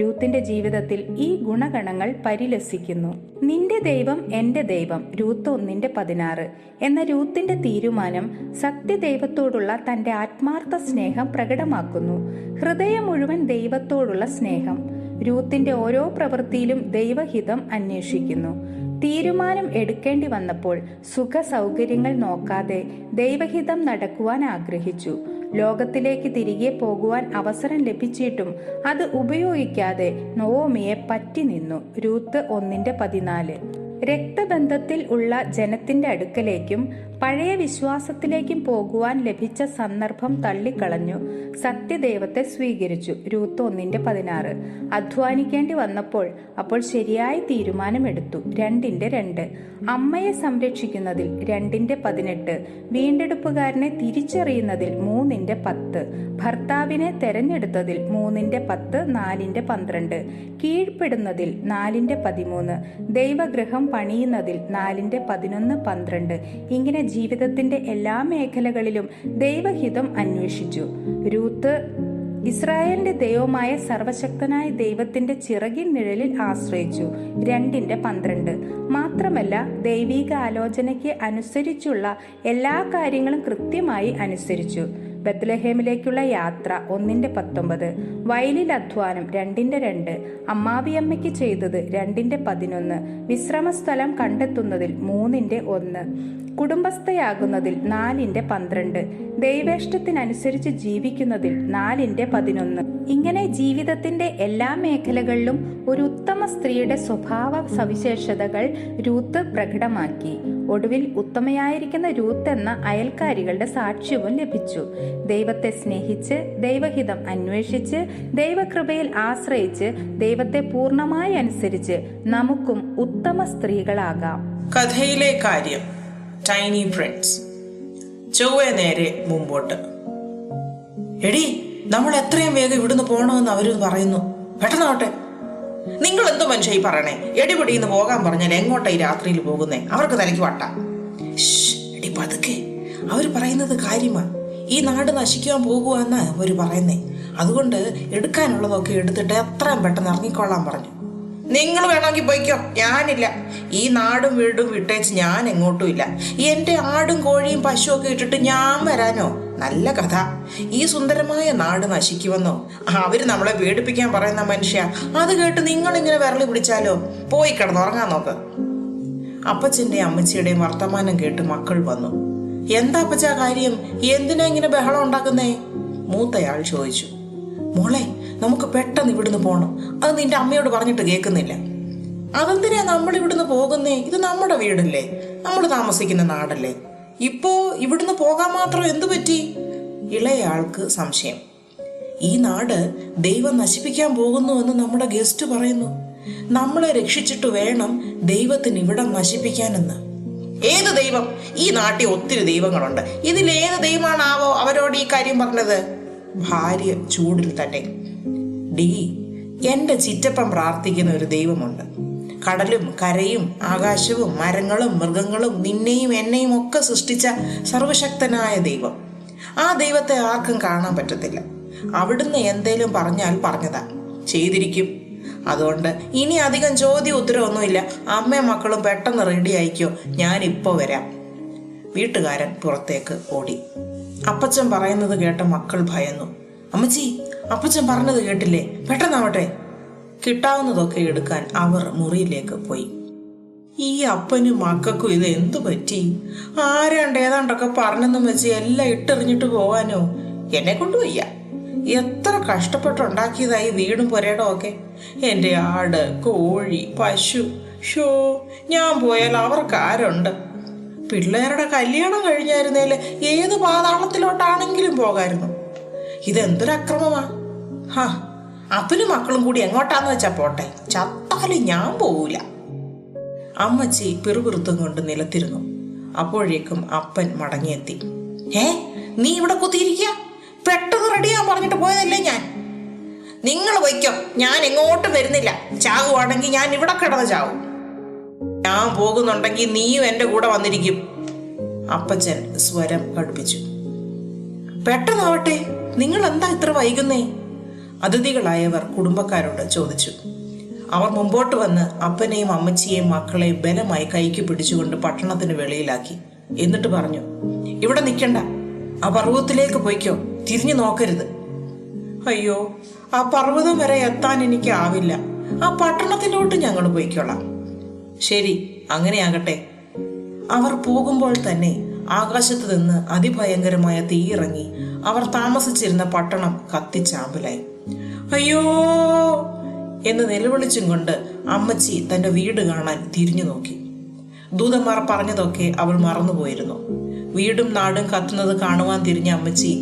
രൂത്തിന്റെ ജീവിതത്തിൽ ഈ ഗുണഗണങ്ങൾ പരിലസിക്കുന്നു. നിന്റെ ദൈവം എന്റെ ദൈവം, രൂത്ത് 1:16 എന്ന രൂത്തിന്റെ തീരുമാനം സത്യദൈവത്തോടുള്ള തന്റെ ആത്മാർത്ഥ സ്നേഹം പ്രകടമാക്കുന്നു. ഹൃദയം മുഴുവൻ ദൈവത്തോടുള്ള സ്നേഹം. രൂത്തിന്റെ ഓരോ പ്രവൃത്തിയിലും ദൈവഹിതം അന്വേഷിക്കുന്നു. തീരുമാനം എടുക്കേണ്ടി വന്നപ്പോൾ സുഖ സൗകര്യങ്ങൾ നോക്കാതെ ദൈവഹിതം നടക്കുവാൻ ആഗ്രഹിച്ചു. ലോകത്തിലേക്ക് തിരികെ പോകുവാൻ അവസരം ലഭിച്ചിട്ടും അത് ഉപയോഗിക്കാതെ നൊവോമിയെ പറ്റി നിന്നു. രൂത്ത് 1:14. രക്തബന്ധത്തിൽ ഉള്ള ജനത്തിന്റെ അടുക്കലേക്കും പഴയ വിശ്വാസത്തിലേക്കും പോകുവാൻ ലഭിച്ച സന്ദർഭം തള്ളിക്കളഞ്ഞു സത്യദൈവത്തെ സ്വീകരിച്ചു. രൂത്ത് 1:16. അധ്വാനിക്കേണ്ടി വന്നപ്പോൾ അപ്പോൾ ശരിയായ തീരുമാനമെടുത്തു. 2:2. അമ്മയെ സംരക്ഷിക്കുന്നതിൽ 2:18. വീണ്ടെടുപ്പുകാരനെ തിരിച്ചറിയുന്നതിൽ 3:10. ഭർത്താവിനെ തെരഞ്ഞെടുത്തതിൽ 3:10, 4:12. കീഴ്പ്പെടുന്നതിൽ 4:13. ദൈവഗൃഹം പണിയുന്നതിൽ 4:11, 12. ഇങ്ങനെ ജീവിതത്തിന്റെ എല്ലാ മേഖലകളിലും ദൈവഹിതം അന്വേഷിച്ചു. രൂത്ത് ഇസ്രായേലിന്റെ ദൈവമായ സർവശക്തനായ ദൈവത്തിന്റെ ചിറകിൻ നിഴലിൽ ആശ്രയിച്ചു. 2:12. മാത്രമല്ല, ദൈവിക ആലോചനയ്ക്ക് അനുസരിച്ചുള്ള എല്ലാ കാര്യങ്ങളും കൃത്യമായി അനുസരിച്ചു. ബത്ലഹേമിലേക്കുള്ള യാത്ര 1:19. വയലിൽ അധ്വാനം 2:2. അമ്മാവിയമ്മയ്ക്ക് ചെയ്തത് 2:11. വിശ്രമസ്ഥലം കണ്ടെത്തുന്നതിൽ 3:1. കുടുംബസ്ഥയാകുന്നതിൽ 4:12. ദൈവേഷ്ടത്തിനനുസരിച്ച് ജീവിക്കുന്നതിൽ 4:11. ഇങ്ങനെ ജീവിതത്തിന്റെ എല്ലാ മേഖലകളിലും ഒരു ഉത്തമ സ്ത്രീയുടെ സ്വഭാവ സവിശേഷതകൾ രൂത്ത് പ്രകടമാക്കി. ഒടുവിൽ ഉത്തമയായിരിക്കുന്ന രൂത്ത് എന്ന അയൽക്കാരികളുടെ സാക്ഷ്യവും ലഭിച്ചു. ദൈവത്തെ സ്നേഹിച്ച്, ദൈവഹിതം അന്വേഷിച്ച്, ദൈവകൃപയിൽ ആശ്രയിച്ച്, ദൈവത്തെ പൂർണ്ണമായി അനുസരിച്ച് നമുക്കും ഉത്തമ സ്ത്രീകളാകാം. കഥയിലെ കാര്യം. Tiny Prince. ചൊവ്വേ നേരെ മുമ്പോട്ട്. എടി, നമ്മൾ എത്രയും വേഗം ഇവിടുന്ന് പോകണമെന്ന് അവര് പറയുന്നു. പെട്ടെന്നാവട്ടെ. നിങ്ങൾ എന്ത് മനുഷ്യ ഈ പറയണേ? എടിപിടിന്ന് പോകാൻ പറഞ്ഞാൽ എങ്ങോട്ടാ ഈ രാത്രിയിൽ പോകുന്നേ? അവർക്ക് തലയ്ക്ക് വട്ട. എടി പതുക്കെ, അവര് പറയുന്നത് കാര്യമാ. ഈ നാട് നശിക്കാൻ പോകുവാന്നാ അവര് പറയുന്നേ. അതുകൊണ്ട് എടുക്കാനുള്ളതൊക്കെ എടുത്തിട്ട് എത്രയും പെട്ടെന്ന് ഇറങ്ങിക്കൊള്ളാൻ പറഞ്ഞു. നിങ്ങൾ വേണമെങ്കിൽ പോയിക്കോ, ഞാനില്ല. ഈ നാടും വീടും വിട്ടേച്ച് ഞാൻ എങ്ങോട്ടും ഇല്ല. എന്റെ ആടും കോഴിയും പശുവൊക്കെ ഇട്ടിട്ട് ഞാൻ വരാനോ? നല്ല കഥ. ഈ സുന്ദരമായ നാട് നശിക്കുമെന്നോ? അവര് നമ്മളെ പേടിപ്പിക്കാൻ പറയുന്ന മനുഷ്യ. അത് കേട്ട് നിങ്ങളിങ്ങനെ വിരളി പിടിച്ചാലോ? പോയി കിടന്നുറങ്ങാൻ നോക്ക്. അപ്പച്ചന്റെയും അമ്മച്ചിയുടെയും വർത്തമാനം കേട്ട് മക്കൾ വന്നു. എന്താ അപ്പച്ചാ കാര്യം? എന്തിനാ ഇങ്ങനെ ബഹളം ഉണ്ടാക്കുന്നേ? മൂത്തയാൾ ചോദിച്ചു. മോളെ, നമുക്ക് പെട്ടെന്ന് ഇവിടുന്ന് പോണം. അത് നിന്റെ അമ്മയോട് പറഞ്ഞിട്ട് കേൾക്കുന്നില്ല. അതെന്തിനാ നമ്മൾ ഇവിടുന്ന് പോകുന്നേ? ഇത് നമ്മുടെ വീടല്ലേ, നമ്മൾ താമസിക്കുന്ന നാടല്ലേ. ഇപ്പോ ഇവിടുന്ന് പോകാൻ മാത്രം എന്തു പറ്റി? ഇളയാൾക്ക് സംശയം. ഈ നാട് ദൈവം നശിപ്പിക്കാൻ പോകുന്നുവെന്ന് നമ്മുടെ ഗസ്റ്റ് പറയുന്നു. നമ്മളെ രക്ഷിച്ചിട്ട് വേണം ദൈവത്തിന് ഇവിടം നശിപ്പിക്കാനെന്ന്. ഏത് ദൈവം? ഈ നാട്ടിൽ ഒത്തിരി ദൈവങ്ങളുണ്ട്. ഇതിലേത് ദൈവമാണാവോ അവരോട് ഈ കാര്യം പറഞ്ഞത്? ഭാര്യ ചൂടിൽ തന്നെ. ഡി, എന്റെ ചിറ്റപ്പൻ പ്രാർത്ഥിക്കുന്ന ഒരു ദൈവമുണ്ട്. കടലും കരയും ആകാശവും മരങ്ങളും മൃഗങ്ങളും നിന്നെയും എന്നെയും ഒക്കെ സൃഷ്ടിച്ച സർവശക്തനായ ദൈവം. ആ ദൈവത്തെ ആർക്കും കാണാൻ പറ്റത്തില്ല. അവിടുന്ന് എന്തേലും പറഞ്ഞാൽ പറഞ്ഞതാ, ചെയ്തിരിക്കും. അതുകൊണ്ട് ഇനി അധികം ചോദ്യം ഉത്തരവൊന്നുമില്ല. അമ്മയും മക്കളും പെട്ടെന്ന് റെഡി ആയിക്കോ, ഞാൻ ഇപ്പോ വരാം. വീട്ടുകാരൻ പുറത്തേക്ക് ഓടി. അപ്പച്ചൻ പറയുന്നത് കേട്ട മക്കൾ ഭയന്നു. അമ്മച്ചി, അപ്പച്ചൻ പറഞ്ഞത് കേട്ടില്ലേ? പെട്ടെന്നാവട്ടെ. കിട്ടാവുന്നതൊക്കെ എടുക്കാൻ അവർ മുറിയിലേക്ക് പോയി. ഈ അപ്പനും മക്കൾക്കും ഇത് എന്തു പറ്റി? ആരാണ്ട് ഏതാണ്ടൊക്കെ പറഞ്ഞെന്നും വെച്ച് എല്ലാം ഇട്ടെറിഞ്ഞിട്ട് പോവാനോ? എന്നെ കൊണ്ടുപോയ്യ. എത്ര കഷ്ടപ്പെട്ടുണ്ടാക്കിയതായി വീടും പുരയിടം ഒക്കെ. എന്റെ ആട് കോഴി പശു. ഷോ, ഞാൻ പോയാൽ അവർക്ക് ആരുണ്ട്? പിള്ളേരുടെ കല്യാണം കഴിഞ്ഞായിരുന്നേല് ഏത് പാതാളത്തിലോട്ടാണെങ്കിലും പോകായിരുന്നു. ഇതെന്തൊരു അക്രമമാ! ഹാ, അപ്പനും മക്കളും കൂടി എങ്ങോട്ടാന്ന് വെച്ചാ പോട്ടെ, ചത്താലും ഞാൻ പോവൂല. അമ്മച്ചി പിറുപിറുത്തും കൊണ്ട് നിലത്തിരുന്നു. അപ്പോഴേക്കും അപ്പൻ മടങ്ങിയെത്തി. നീ ഇവിടെ കുത്തിയിരിക്കുക? പെട്ടെന്ന് റെഡിയാൻ പറഞ്ഞിട്ട് പോയതല്ലേ ഞാൻ. നിങ്ങൾ വയ്ക്കോ, ഞാൻ എങ്ങോട്ടും വരുന്നില്ല. ചാകുവാണെങ്കിൽ ഞാൻ ഇവിടെ കിടന്ന് ചാവും. ഞാൻ പോകുന്നുണ്ടെങ്കിൽ നീയും എന്റെ കൂടെ വന്നിരിക്കും. അപ്പച്ചൻ സ്വരം കടുപ്പിച്ചു. പെട്ടെന്നാവട്ടെ, നിങ്ങൾ എന്താ ഇത്ര വൈകുന്നേ? അതിഥികളായവർ കുടുംബക്കാരോട് ചോദിച്ചു. അവർ മുമ്പോട്ട് വന്ന് അപ്പനെയും അമ്മച്ചിയെയും മക്കളെയും ബലമായി കൈക്ക് പിടിച്ചുകൊണ്ട് പട്ടണത്തിന് വെളിയിലാക്കി. എന്നിട്ട് പറഞ്ഞു, ഇവിടെ നിൽക്കണ്ട, ആ പർവ്വതത്തിലേക്ക് പോയിക്കോ, തിരിഞ്ഞു നോക്കരുത്. അയ്യോ, ആ പർവ്വതം വരെ എത്താൻ എനിക്ക് ആവില്ല. ആ പട്ടണത്തിലോട്ട് ഞങ്ങൾ പോയിക്കോളാം. ശരി, അങ്ങനെയാകട്ടെ. അവർ പോകുമ്പോൾ തന്നെ ആകാശത്ത് നിന്ന് അതിഭയങ്കരമായ തീയിറങ്ങി അവർ താമസിച്ചിരുന്ന പട്ടണം കത്തിച്ചാമ്പലായി. അയ്യോ എന്ന് നിലവിളിച്ചും കൊണ്ട് അമ്മച്ചി തന്റെ വീട് കാണാൻ തിരിഞ്ഞു നോക്കി. ദൂതന്മാർ പറഞ്ഞതൊക്കെ അവൾ മറന്നുപോയിരുന്നു. വീടും നാടും കത്തുന്നത് കാണുവാൻ തിരിഞ്ഞ അമ്മച്ചി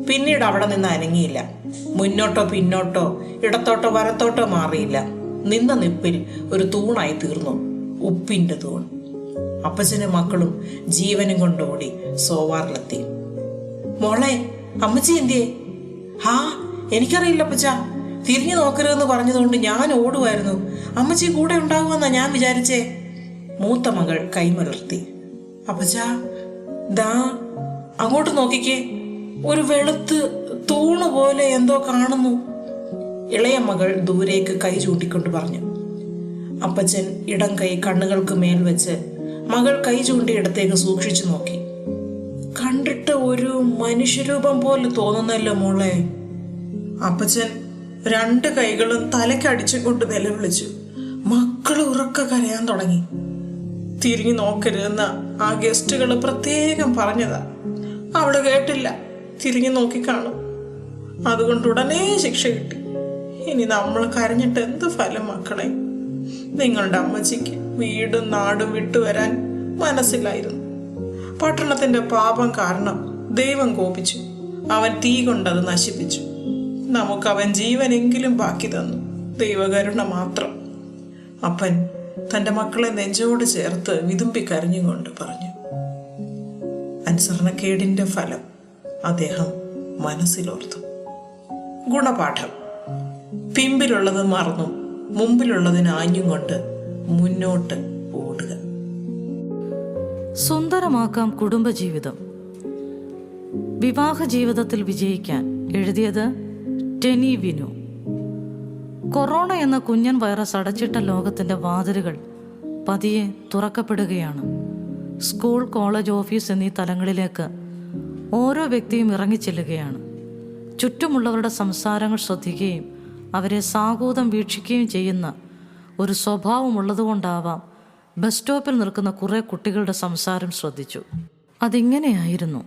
പിന്നീട് അവിടെ നിന്ന് അനങ്ങിയില്ല. മുന്നോട്ടോ പിന്നോട്ടോ ഇടത്തോട്ടോ വലത്തോട്ടോ മാറിയില്ല. നിന്ന നിപ്പിൽ ഒരു തൂണായി തീർന്നു, ഉപ്പിന്റെ തൂൺ. അപ്പച്ചനും മക്കളും ജീവനും കൊണ്ടോടി സോവാറിലെത്തി. മോളെ, അമ്മച്ചി എന്തിയേ? എനിക്കറിയില്ല അപ്പച്ച. തിരിഞ്ഞു നോക്കരുതെന്ന് പറഞ്ഞതുകൊണ്ട് ഞാൻ ഓടുമായിരുന്നു. അമ്മച്ചി കൂടെ ഉണ്ടാകുമെന്നാ ഞാൻ വിചാരിച്ചേ. മൂത്ത മകൾ കൈമലർത്തി. അപ്പച്ച, ദാ അങ്ങോട്ട് നോക്കിക്കേ, ഒരു വെളുത്ത് തൂണുപോലെ എന്തോ കാണുന്നു. ഇളയ മകൾ ദൂരേക്ക് കൈ ചൂണ്ടിക്കൊണ്ട് പറഞ്ഞു. അപ്പച്ചൻ ഇടം കൈ കണ്ണുകൾക്ക് മേൽ വെച്ച് മകൾ കൈ ചൂണ്ടിയിടത്തേക്ക് സൂക്ഷിച്ചു നോക്കി. കണ്ടിട്ട് ഒരു മനുഷ്യരൂപം പോലെ തോന്നുന്നല്ലോ മോളെ. അപ്പച്ചൻ 2 കൈകളും തലക്കടിച്ചുകൊണ്ട് നിലവിളിച്ചു. മക്കള് ഉറക്കെ കരയാൻ തുടങ്ങി. തിരിഞ്ഞു നോക്കരുതെന്ന് ആ ഗസ്റ്റുകൾ പ്രത്യേകം പറഞ്ഞതാ. അവള് കേട്ടില്ല, തിരിഞ്ഞു നോക്കിക്കാണും. അതുകൊണ്ട് ഉടനെ ശിക്ഷ കിട്ടി. ഇനി നമ്മൾ കരഞ്ഞിട്ട് എന്ത് ഫലം മക്കളെ? നിങ്ങളുടെ അമ്മച്ചിക്ക് വീടും നാടും വിട്ടുവരാൻ മനസ്സിലായിരുന്നു. പട്ടണത്തിന്റെ പാപം കാരണം ദൈവം കോപിച്ചു. അവൻ തീ കൊണ്ടത് നശിപ്പിച്ചു. നമുക്ക് അവൻ ജീവനെങ്കിലും ബാക്കി തന്നു. ദൈവകരുണ മാത്രം. അപ്പൻ തന്റെ മക്കളെ നെഞ്ചോട് ചേർത്ത് വിതുമ്പി കരഞ്ഞുകൊണ്ട് പറഞ്ഞു. അനുസരണക്കേടിന്റെ ഫലം അദ്ദേഹം മനസ്സിലോർത്തു. ഗുണപാഠം: പിമ്പിലുള്ളത് മറന്നും മുമ്പിലുള്ളതിന് ആഞ്ഞും കൊണ്ട് മുന്നോട്ട് ഓടുക. സുന്ദരമാക്കാം കുടുംബജീവിതം. വിവാഹ ജീവിതത്തിൽ വിജയിക്കാൻ. എഴുതിയത് ടെനി വിനു. കൊറോണ എന്ന കുഞ്ഞൻ വൈറസ് അടച്ചിട്ട ലോകത്തിന്റെ വാതിലുകൾ പതിയെ തുറക്കപ്പെടുകയാണ്. സ്കൂൾ, കോളേജ്, ഓഫീസ് എന്നീ തലങ്ങളിലേക്ക് ഓരോ വ്യക്തിയും ഇറങ്ങിച്ചെല്ലുകയാണ്. ചുറ്റുമുള്ളവരുടെ സംസാരങ്ങൾ ശ്രദ്ധിക്കുകയും അവരെ സാഗൂതം വീക്ഷിക്കുകയും ചെയ്യുന്ന ഒരു സ്വഭാവമുള്ളതുകൊണ്ടാവാം ബസ് സ്റ്റോപ്പിൽ നിൽക്കുന്ന കുറേ കുട്ടികളുടെ സംസാരം ശ്രദ്ധിച്ചു. അതിങ്ങനെയായിരുന്നു: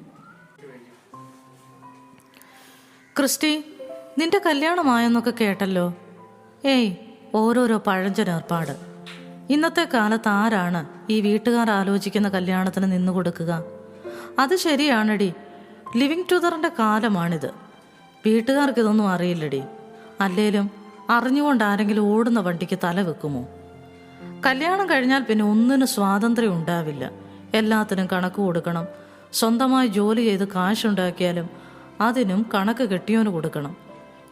ക്രിസ്റ്റി, നിന്റെ കല്യാണമായെന്നൊക്കെ കേട്ടല്ലോ. ഏയ്, ഓരോരോ പഴഞ്ചൻ ഏർപ്പാട്. ഇന്നത്തെ കാലത്ത് ആരാണ് ഈ വീട്ടുകാർ ആലോചിക്കുന്ന കല്യാണത്തിന് നിന്നു കൊടുക്കുക? അത് ശരിയാണടി, ലിവിങ് ടുഗദറിന്റെ കാലമാണിത്. വീട്ടുകാർക്ക് ഇതൊന്നും അറിയില്ലടി. അല്ലേലും അറിഞ്ഞുകൊണ്ട് ആരെങ്കിലും ഓടുന്ന വണ്ടിക്ക് തല വെക്കുമോ? കല്യാണം കഴിഞ്ഞാൽ പിന്നെ ഒന്നിനും സ്വാതന്ത്ര്യം ഉണ്ടാവില്ല. എല്ലാത്തിനും കണക്ക് കൊടുക്കണം. സ്വന്തമായി ജോലി ചെയ്ത് കാശുണ്ടാക്കിയാലും അതിനും കണക്ക് കെട്ടിയോന് കൊടുക്കണം.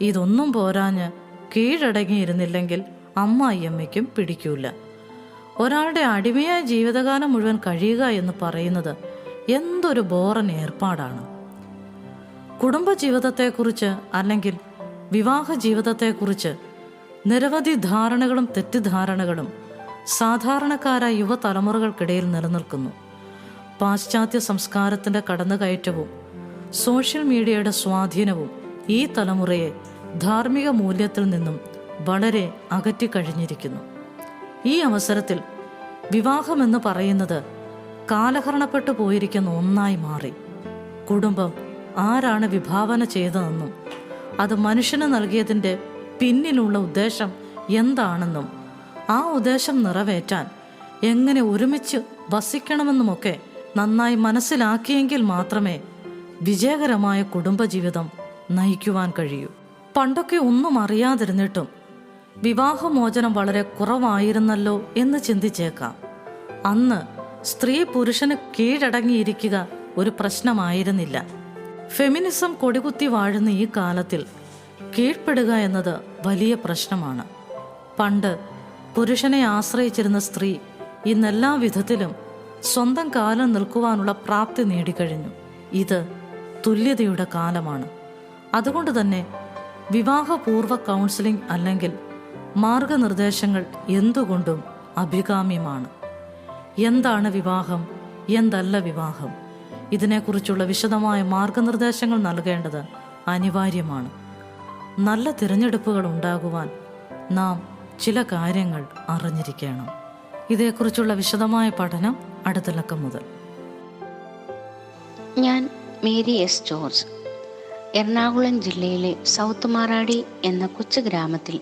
ഇതൊന്നും പോരാഞ്ഞ് കീഴടങ്ങിയിരുന്നില്ലെങ്കിൽ അമ്മായിയമ്മയ്ക്കും പിടിക്കൂല. ഒരാളുടെ അടിമയായ ജീവിതകാലം മുഴുവൻ കഴിയുക എന്ന് പറയുന്നത് എന്തൊരു ബോറൻ ഏർപ്പാടാണ്. കുടുംബജീവിതത്തെക്കുറിച്ച് അല്ലെങ്കിൽ വിവാഹ ജീവിതത്തെക്കുറിച്ച് നിരവധി ധാരണകളും തെറ്റിദ്ധാരണകളും സാധാരണക്കാരായ യുവതലമുറകൾക്കിടയിൽ നിലനിൽക്കുന്നു. പാശ്ചാത്യ സംസ്കാരത്തിൻ്റെ കടന്നുകയറ്റവും സോഷ്യൽ മീഡിയയുടെ സ്വാധീനവും ഈ തലമുറയെ ധാർമ്മിക മൂല്യത്തിൽ നിന്നും വളരെ അകറ്റിക്കഴിഞ്ഞിരിക്കുന്നു. ഈ അവസരത്തിൽ വിവാഹമെന്ന് പറയുന്നത് കാലഹരണപ്പെട്ടു പോയിരിക്കുന്ന ഒന്നായി മാറി. കുടുംബം ആരാണ് വിഭാവന ചെയ്തതെന്നും അത് മനുഷ്യന് നൽകിയതിൻ്റെ പിന്നിലുള്ള ഉദ്ദേശം എന്താണെന്നും ആ ഉദ്ദേശം നിറവേറ്റാൻ എങ്ങനെ ഒരുമിച്ച് വസിക്കണമെന്നുമൊക്കെ നന്നായി മനസ്സിലാക്കിയെങ്കിൽ മാത്രമേ വിജയകരമായ കുടുംബജീവിതം നയിക്കുവാൻ കഴിയൂ. പണ്ടൊക്കെ ഒന്നും അറിയാതിരുന്നിട്ടും വിവാഹമോചനം വളരെ കുറവായിരുന്നല്ലോ എന്ന് ചിന്തിച്ചേക്കാം. അന്ന് സ്ത്രീ പുരുഷന് കീഴടങ്ങിയിരിക്കുക ഒരു പ്രശ്നമായിരുന്നില്ല. ഫെമിനിസം കൊടികുത്തി വാഴുന്ന ഈ കാലത്തിൽ കീഴ്പ്പെടുക എന്നത് വലിയ പ്രശ്നമാണ്. പണ്ട് പുരുഷനെ ആശ്രയിച്ചിരുന്ന സ്ത്രീ ഇന്നെല്ലാ വിധത്തിലും സ്വന്തം കാലം നിൽക്കുവാനുള്ള പ്രാപ്തി നേടിക്കഴിഞ്ഞു. ഇത് തുല്യതയുടെ കാലമാണ്. അതുകൊണ്ട് തന്നെ വിവാഹപൂർവ്വ കൗൺസിലിംഗ് അല്ലെങ്കിൽ മാർഗനിർദ്ദേശങ്ങൾ എന്തുകൊണ്ടും അഭികാമ്യമാണ്. എന്താണ് വിവാഹം, എന്തല്ല വിവാഹം, ഇതിനെക്കുറിച്ചുള്ള വിശദമായ മാർഗനിർദ്ദേശങ്ങൾ നൽകേണ്ടത് അനിവാര്യമാണ്. നല്ല തിരഞ്ഞെടുപ്പുകൾ ഉണ്ടാകുവാൻ നാം ചില കാര്യങ്ങൾ അറിഞ്ഞിരിക്കണം. ഇതേക്കുറിച്ചുള്ള വിശദമായ പഠനം അടുത്ത ലക്കം മുതൽ. ഞാൻ മേരി എസ് ജോർജ്, എറണാകുളം ജില്ലയിലെ സൗത്ത് മാറാടി എന്ന കൊച്ചു ഗ്രാമത്തിൽ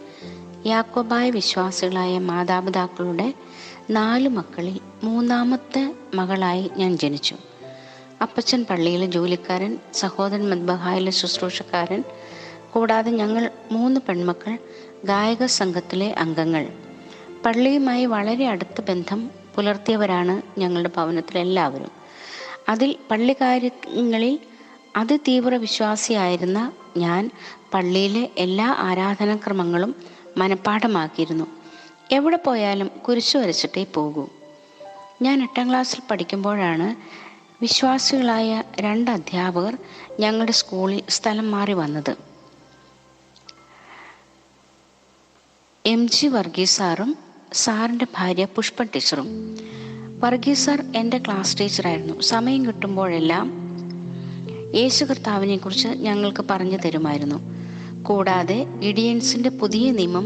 യാക്കോബായ വിശ്വാസികളായ മാതാപിതാക്കളുടെ 4 മക്കളിൽ 3ാമത്തെ മകളായി ഞാൻ ജനിച്ചു. അപ്പച്ചൻ പള്ളിയിലെ ജോലിക്കാരൻ, സഹോദരൻ മദ്ബഹായിലെ ശുശ്രൂഷക്കാരൻ, കൂടാതെ ഞങ്ങൾ 3 പെൺമക്കൾ ഗായക സംഘത്തിലെ അംഗങ്ങൾ. പള്ളിയുമായി വളരെ അടുത്ത ബന്ധം പുലർത്തിയവരാണ് ഞങ്ങളുടെ ഭവനത്തിലെല്ലാവരും. അതിൽ പള്ളിക്കാര്യങ്ങളിൽ അതിതീവ്ര വിശ്വാസിയായിരുന്ന ഞാൻ പള്ളിയിലെ എല്ലാ ആരാധനാക്രമങ്ങളും മനഃപ്പാഠമാക്കിയിരുന്നു. എവിടെ പോയാലും കുരിശു വരച്ചിട്ടേ പോകൂ. ഞാൻ 8ാം ക്ലാസ്സിൽ പഠിക്കുമ്പോഴാണ് വിശ്വാസികളായ 2 അധ്യാപകർ ഞങ്ങളുടെ സ്കൂളിൽ സ്ഥലം മാറി വന്നത്. MG വർഗീസ് സാറും സാറിൻ്റെ ഭാര്യ പുഷ്പ ടീച്ചറും. വർഗീസ് സാർ എൻ്റെ ക്ലാസ് ടീച്ചറായിരുന്നു. സമയം കിട്ടുമ്പോഴെല്ലാം യേശു കർത്താവിനെ കുറിച്ച് ഞങ്ങൾക്ക് പറഞ്ഞു തരുമായിരുന്നു. കൂടാതെ ഗിഡിയൻസിൻ്റെ പുതിയ നിയമം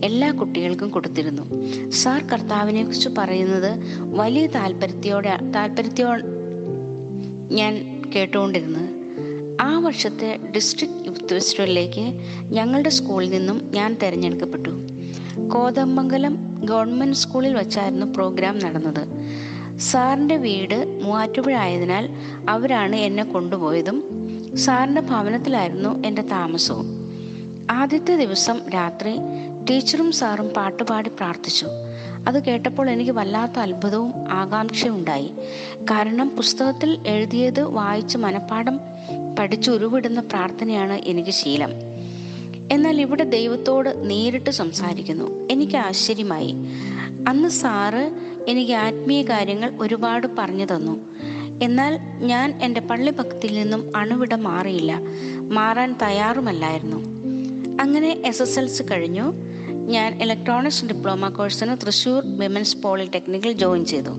എല്ലാ കുട്ടികൾക്കും കൊടുത്തിരുന്നു. സാർ കർത്താവിനെ കുറിച്ച് പറയുന്നത് വലിയ താല്പര്യത്തോടെ ഞാൻ കേട്ടുകൊണ്ടിരുന്നത്. ആ വർഷത്തെ ഡിസ്ട്രിക്ട് യൂത്ത് ഫെസ്റ്റിവലിലേക്ക് ഞങ്ങളുടെ സ്കൂളിൽ നിന്നും ഞാൻ തിരഞ്ഞെടുക്കപ്പെട്ടു. കോതമംഗലം ഗവൺമെൻറ് സ്കൂളിൽ വച്ചായിരുന്നു പ്രോഗ്രാം നടന്നത്. സാറിൻ്റെ വീട് മൂവാറ്റുപുഴ ആയതിനാൽ അവരാണ് എന്നെ കൊണ്ടുപോയതും സാറിൻ്റെ ഭവനത്തിലായിരുന്നു എൻ്റെ താമസവും. ആദ്യത്തെ ദിവസം രാത്രി ടീച്ചറും സാറും പാട്ടുപാടി പ്രാർത്ഥിച്ചു. അത് കേട്ടപ്പോൾ എനിക്ക് വല്ലാത്ത അത്ഭുതവും ആകാംക്ഷയും ഉണ്ടായി. കാരണം പുസ്തകത്തിൽ എഴുതിയത് വായിച്ച് മനഃപ്പാഠം പഠിച്ച് ഉരുവിടുന്ന പ്രാർത്ഥനയാണ് എനിക്ക് ശീലം. എന്നാൽ ഇവിടെ ദൈവത്തോട് നേരിട്ട് സംസാരിക്കുന്നു. എനിക്ക് ആശ്ചര്യമായി. അന്ന് സാറ് എനിക്ക് ആത്മീയ കാര്യങ്ങൾ ഒരുപാട് പറഞ്ഞു തന്നു. എന്നാൽ ഞാൻ എൻ്റെ പള്ളിഭക്തിയിൽ നിന്നും അണുവിട മാറിയില്ല, മാറാൻ തയ്യാറുമല്ലായിരുന്നു. അങ്ങനെ SSLC കഴിഞ്ഞു. ഞാൻ ഇലക്ട്രോണിക്സ് ഡിപ്ലോമ കോഴ്സിന് തൃശ്ശൂർ വിമൻസ് പോളിടെക്നിക്കിൽ ജോയിൻ ചെയ്തു.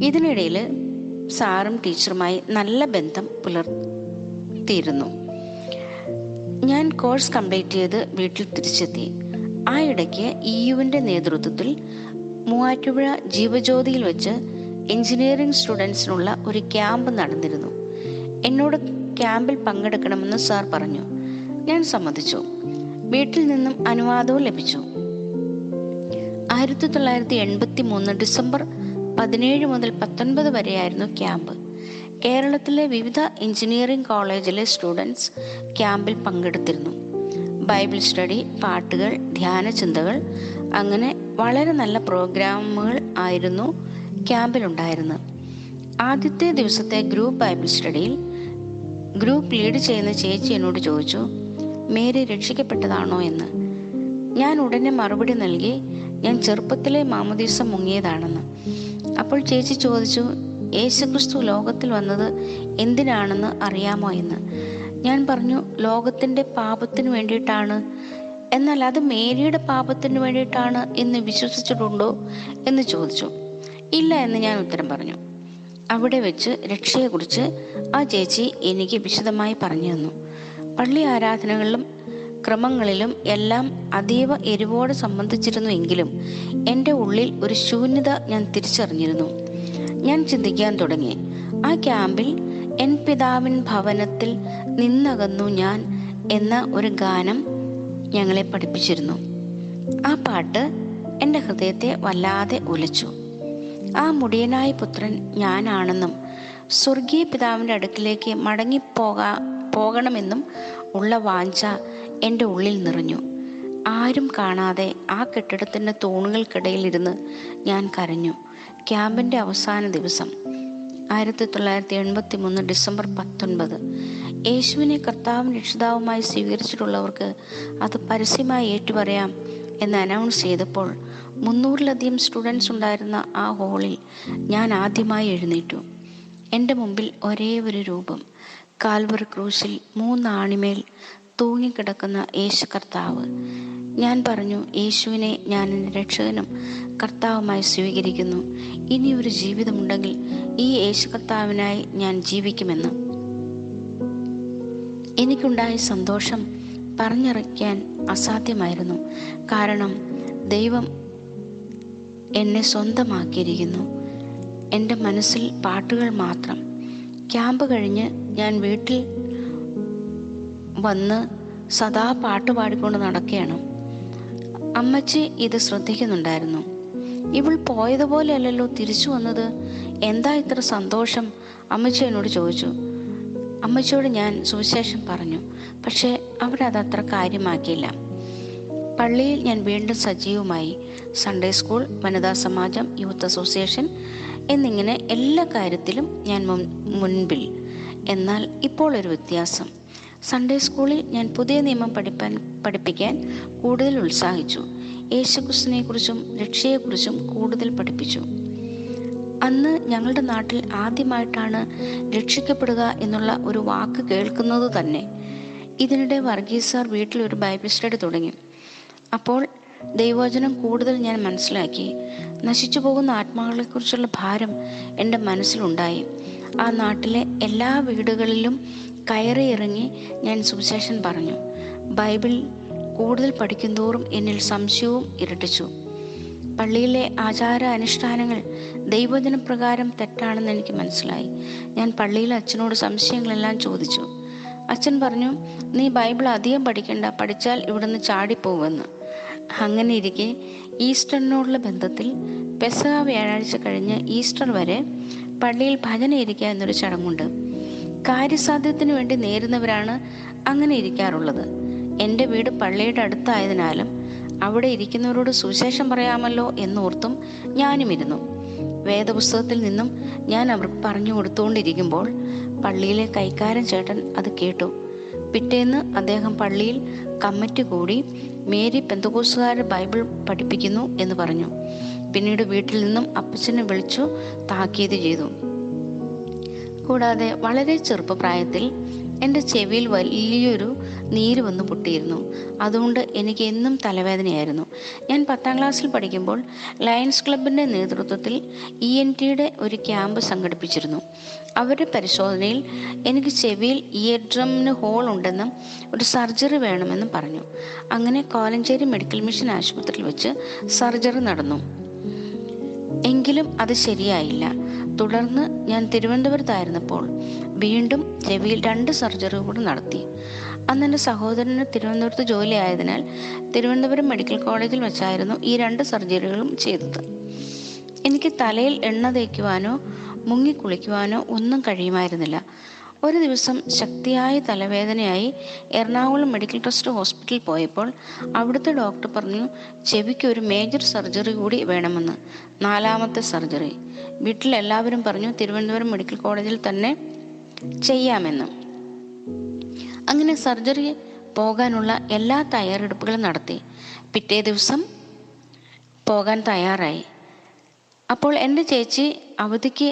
ഇതിനിടയിൽ സാറും ടീച്ചറുമായി നല്ല ബന്ധം പുലർത്തിയിരുന്നു. ഞാൻ കോഴ്സ് കംപ്ലീറ്റ് ചെയ്ത് വീട്ടിൽ തിരിച്ചെത്തി. ആ ഇടയ്ക്ക് EUവിൻ്റെ നേതൃത്വത്തിൽ മൂവാറ്റുപുഴ ജീവജ്യോതിയിൽ വെച്ച് എഞ്ചിനീയറിംഗ് സ്റ്റുഡൻസിനുള്ള ഒരു ക്യാമ്പ് നടന്നിരുന്നു. എന്നോട് ക്യാമ്പിൽ പങ്കെടുക്കണമെന്ന് സാർ പറഞ്ഞു. ഞാൻ സമ്മതിച്ചു. വീട്ടിൽ നിന്നും അനുവാദവും ലഭിച്ചു. 1983 ഡിസംബർ 17 മുതൽ 19 വരെയായിരുന്നു ക്യാമ്പ്. കേരളത്തിലെ വിവിധ എഞ്ചിനീയറിംഗ് കോളേജിലെ സ്റ്റുഡൻസ് ക്യാമ്പിൽ പങ്കെടുത്തിരുന്നു. ബൈബിൾ സ്റ്റഡി, പാട്ടുകൾ, ധ്യാന ചിന്തകൾ, അങ്ങനെ വളരെ നല്ല പ്രോഗ്രാമുകൾ ആയിരുന്നു ക്യാമ്പിലുണ്ടായിരുന്നത്. ആദ്യത്തെ ദിവസത്തെ ഗ്രൂപ്പ് ബൈബിൾ സ്റ്റഡിയിൽ ഗ്രൂപ്പ് ലീഡ് ചെയ്യുന്ന ചേച്ചി എന്നോട് ചോദിച്ചു, മേരി രക്ഷിക്കപ്പെട്ടതാണോ എന്ന്. ഞാൻ ഉടനെ മറുപടി നൽകി, ഞാൻ ചെറുപ്പത്തിലെ മാമോദീസ മുങ്ങിയതാണെന്ന്. അപ്പോൾ ചേച്ചി ചോദിച്ചു, യേശുക്രിസ്തു ലോകത്തിൽ വന്നത് എന്തിനാണെന്ന് അറിയാമോ എന്ന്. ഞാൻ പറഞ്ഞു, ലോകത്തിൻ്റെ പാപത്തിന് വേണ്ടിയിട്ടാണ്. എന്നാൽ അത് മേരിയുടെ പാപത്തിന് വേണ്ടിയിട്ടാണ് എന്ന് വിശ്വസിച്ചിട്ടുണ്ടോ എന്ന് ചോദിച്ചു. ഇല്ല എന്ന് ഞാൻ ഉത്തരം പറഞ്ഞു. അവിടെ വെച്ച് രക്ഷയെക്കുറിച്ച് ആ ചേച്ചി എനിക്ക് വിശദമായി പറഞ്ഞു തന്നു. പള്ളി ആരാധനകളിലും ക്രമങ്ങളിലും എല്ലാം അതീവ എരിവോടെ സംബന്ധിച്ചിരുന്നു. എങ്കിലും എൻ്റെ ഉള്ളിൽ ഒരു ശൂന്യത ഞാൻ തിരിച്ചറിഞ്ഞിരുന്നു. ഞാൻ ചിന്തിക്കാൻ തുടങ്ങി. ആ ക്യാമ്പിൽ എൻ പിതാവിൻ ഭവനത്തിൽ നിന്നകന്നു ഞാൻ എന്ന ഒരു ഗാനം ഞങ്ങളെ പഠിപ്പിച്ചിരുന്നു. ആ പാട്ട് എൻ്റെ ഹൃദയത്തെ വല്ലാതെ ഉലച്ചു. ആ മുടിയനായ പുത്രൻ ഞാനാണെന്നും സ്വർഗീയ പിതാവിൻ്റെ അടുക്കിലേക്ക് പോകണമെന്നും ഉള്ള വാഞ്ച എൻ്റെ ഉള്ളിൽ നിറഞ്ഞു. ആരും കാണാതെ ആ കെട്ടിടത്തിൻ്റെ തൂണുകൾക്കിടയിൽ ഇരുന്ന് ഞാൻ കരഞ്ഞു. ക്യാമ്പിൻ്റെ അവസാന ദിവസം 1983 ഡിസംബർ 19. യേശുവിനെ കർത്താവും രക്ഷിതാവുമായി സ്വീകരിച്ചിട്ടുള്ളവർക്ക് അത് പരസ്യമായി ഏറ്റുപറയാം എന്ന് അനൗൺസ് ചെയ്തപ്പോൾ 300-ലധികം സ്റ്റുഡൻസ് ഉണ്ടായിരുന്ന ആ ഹാളിൽ ഞാൻ ആദ്യമായി എഴുന്നേറ്റു. എൻ്റെ മുമ്പിൽ ഒരേ ഒരു രൂപം, കാൽവറി ക്രൂശിൽ 3 ആണിമേൽ തൂങ്ങിക്കിടക്കുന്ന യേശു കർത്താവ്. ഞാൻ പറഞ്ഞു, യേശുവിനെ ഞാൻ എൻ്റെ രക്ഷകനും കർത്താവുമായി സ്വീകരിക്കുന്നു. ഇനിയൊരു ജീവിതമുണ്ടെങ്കിൽ ഈ യേശു കർത്താവിനായി ഞാൻ ജീവിക്കുമെന്ന്. എനിക്കുണ്ടായ സന്തോഷം പറഞ്ഞറിയിക്കാൻ അസാധ്യമായിരുന്നു. കാരണം ദൈവം എന്നെ സ്വന്തമാക്കിയിരിക്കുന്നു. എൻ്റെ മനസ്സിൽ പാട്ടുകൾ മാത്രം. ക്യാമ്പ് കഴിഞ്ഞ് ഞാൻ വീട്ടിൽ വന്ന് സദാ പാട്ട് പാടിക്കൊണ്ട് നടക്കുകയാണ്. അമ്മച്ചി ഇത് ശ്രദ്ധിക്കുന്നുണ്ടായിരുന്നു. ഇവൾ പോയതുപോലെ അല്ലല്ലോ തിരിച്ചു വന്നത്, എന്താ ഇത്ര സന്തോഷം? അമ്മച്ചി എന്നോട് ചോദിച്ചു. അമ്മച്ചിയോട് ഞാൻ സുവിശേഷം പറഞ്ഞു. പക്ഷേ അവരതത്ര കാര്യമാക്കിയില്ല. പള്ളിയിൽ ഞാൻ വീണ്ടും സജീവമായി. സൺഡേ സ്കൂൾ, വനിതാ സമാജം, യൂത്ത് അസോസിയേഷൻ എന്നിങ്ങനെ എല്ലാ കാര്യത്തിലും ഞാൻ മുൻപിൽ. എന്നാൽ ഇപ്പോൾ ഒരു വ്യത്യാസം. സൺഡേ സ്കൂളിൽ ഞാൻ പുതിയ നിയമം പഠിപ്പിക്കാൻ കൂടുതൽ ഉത്സാഹിച്ചു. യേശുക്രിസ്തുവിനെ കുറിച്ചും രക്ഷയെക്കുറിച്ചും കൂടുതൽ പഠിപ്പിച്ചു. അന്ന് ഞങ്ങളുടെ നാട്ടിൽ ആദ്യമായിട്ടാണ് രക്ഷിക്കപ്പെടുക എന്നുള്ള ഒരു വാക്ക് കേൾക്കുന്നത് തന്നെ. ഇതിനിടെ വർഗീസ് സാർ വീട്ടിൽ ഒരു ബൈബിൾ സ്റ്റഡി തുടങ്ങി. അപ്പോൾ ദൈവവചനം കൂടുതൽ ഞാൻ മനസ്സിലാക്കി. നശിച്ചു പോകുന്ന ആത്മാക്കളെക്കുറിച്ചുള്ള ഭാരം എൻ്റെ മനസ്സിലുണ്ടായി. ആ നാട്ടിലെ എല്ലാ വീടുകളിലും കയറി ഇറങ്ങി ഞാൻ സുവിശേഷം പറഞ്ഞു. ബൈബിൾ കൂടുതൽ പഠിക്കുന്തോറും എന്നിൽ സംശയവും ഇരട്ടിച്ചു. പള്ളിയിലെ ആചാര അനുഷ്ഠാനങ്ങൾ ദൈവവചനപ്രകാരം തെറ്റാണെന്ന് എനിക്ക് മനസ്സിലായി. ഞാൻ പള്ളിയിലെ അച്ഛനോട് സംശയങ്ങളെല്ലാം ചോദിച്ചു. അച്ഛൻ പറഞ്ഞു, നീ ബൈബിൾ അധികം പഠിക്കണ്ട, പഠിച്ചാൽ ഇവിടുന്ന് ചാടിപ്പോവെന്ന്. അങ്ങനെ ഇരിക്കെ ഈസ്റ്ററിനോടുള്ള ബന്ധത്തിൽ പെസഹ വ്യാഴാഴ്ച കഴിഞ്ഞ് ഈസ്റ്റർ വരെ പള്ളിയിൽ ഭജന ഇരിക്കുക എന്നൊരു ചടങ്ങുണ്ട്. കാര്യസാധ്യത്തിന് വേണ്ടി നേരുന്നവരാണ് അങ്ങനെ ഇരിക്കാറുള്ളത്. എൻ്റെ വീട് പള്ളിയുടെ അടുത്തായതിനാലും അവിടെ ഇരിക്കുന്നവരോട് സുവിശേഷം പറയാമല്ലോ എന്നോർത്തും ഞാനും ഇരുന്നു. വേദപുസ്തകത്തിൽ നിന്നും ഞാൻ അവർക്ക് പറഞ്ഞു കൊടുത്തുകൊണ്ടിരിക്കുമ്പോൾ പള്ളിയിലെ കൈക്കാരൻ ചേട്ടൻ അത് കേട്ടു. പിറ്റേന്ന് അദ്ദേഹം പള്ളിയിൽ കമ്മിറ്റി കൂടി മേരി പെന്തക്കോസ്തുകാരെ ബൈബിൾ പഠിപ്പിക്കുന്നു എന്ന് പറഞ്ഞു. പിന്നീട് വീട്ടിൽ നിന്നും അപ്പച്ചനെ വിളിച്ചു താക്കീത് ചെയ്തു. കൂടാതെ വളരെ ചെറുപ്പപ്രായത്തിൽ എൻ്റെ ചെവിയിൽ വലിയൊരു നീര് വന്ന് പൊട്ടിയിരുന്നു. അതുകൊണ്ട് എനിക്ക് എന്നും തലവേദനയായിരുന്നു. ഞാൻ 10ാം ക്ലാസ്സിൽ പഠിക്കുമ്പോൾ ലയൺസ് ക്ലബിൻ്റെ നേതൃത്വത്തിൽ ENTയുടെ ഒരു ക്യാമ്പ് സംഘടിപ്പിച്ചിരുന്നു. അവരുടെ പരിശോധനയിൽ എനിക്ക് ചെവിയിൽ ഇയർ ഡ്രമ്മിന് ഹോൾ ഉണ്ടെന്നും ഒരു സർജറി വേണമെന്നും പറഞ്ഞു. അങ്ങനെ കോലഞ്ചേരി മെഡിക്കൽ മിഷൻ ആശുപത്രിയിൽ വെച്ച് സർജറി നടന്നു. എങ്കിലും അത് ശരിയായില്ല. തുടർന്ന് ഞാൻ തിരുവനന്തപുരത്തായിരുന്നപ്പോൾ വീണ്ടും ചെവിയിൽ 2 സർജറി കൂടി നടത്തി. അന്ന് എൻ്റെ സഹോദരന് തിരുവനന്തപുരത്ത് ജോലി ആയതിനാൽ തിരുവനന്തപുരം മെഡിക്കൽ കോളേജിൽ വെച്ചായിരുന്നു ഈ 2 സർജറികളും ചെയ്തത്. എനിക്ക് തലയിൽ എണ്ണ തേക്കുവാനോ മുങ്ങിക്കുളിക്കുവാനോ ഒന്നും കഴിയുമായിരുന്നില്ല. ഒരു ദിവസം ശക്തിയായ തലവേദനയായി എറണാകുളം മെഡിക്കൽ ട്രസ്റ്റ് ഹോസ്പിറ്റലിൽ പോയപ്പോൾ അവിടുത്തെ ഡോക്ടർ പറഞ്ഞു, ചെവിക്ക് ഒരു മേജർ സർജറി കൂടി വേണമെന്ന്, 4ാമത്തെ സർജറി. വീട്ടിലെല്ലാവരും പറഞ്ഞു തിരുവനന്തപുരം മെഡിക്കൽ കോളേജിൽ തന്നെ ചെയ്യാമെന്ന്. അങ്ങനെ സർജറി പോകാനുള്ള എല്ലാ തയ്യാറെടുപ്പുകളും നടത്തി. പിറ്റേ ദിവസം പോകാൻ തയ്യാറായി. അപ്പോൾ എൻ്റെ ചേച്ചി അവധിക്ക്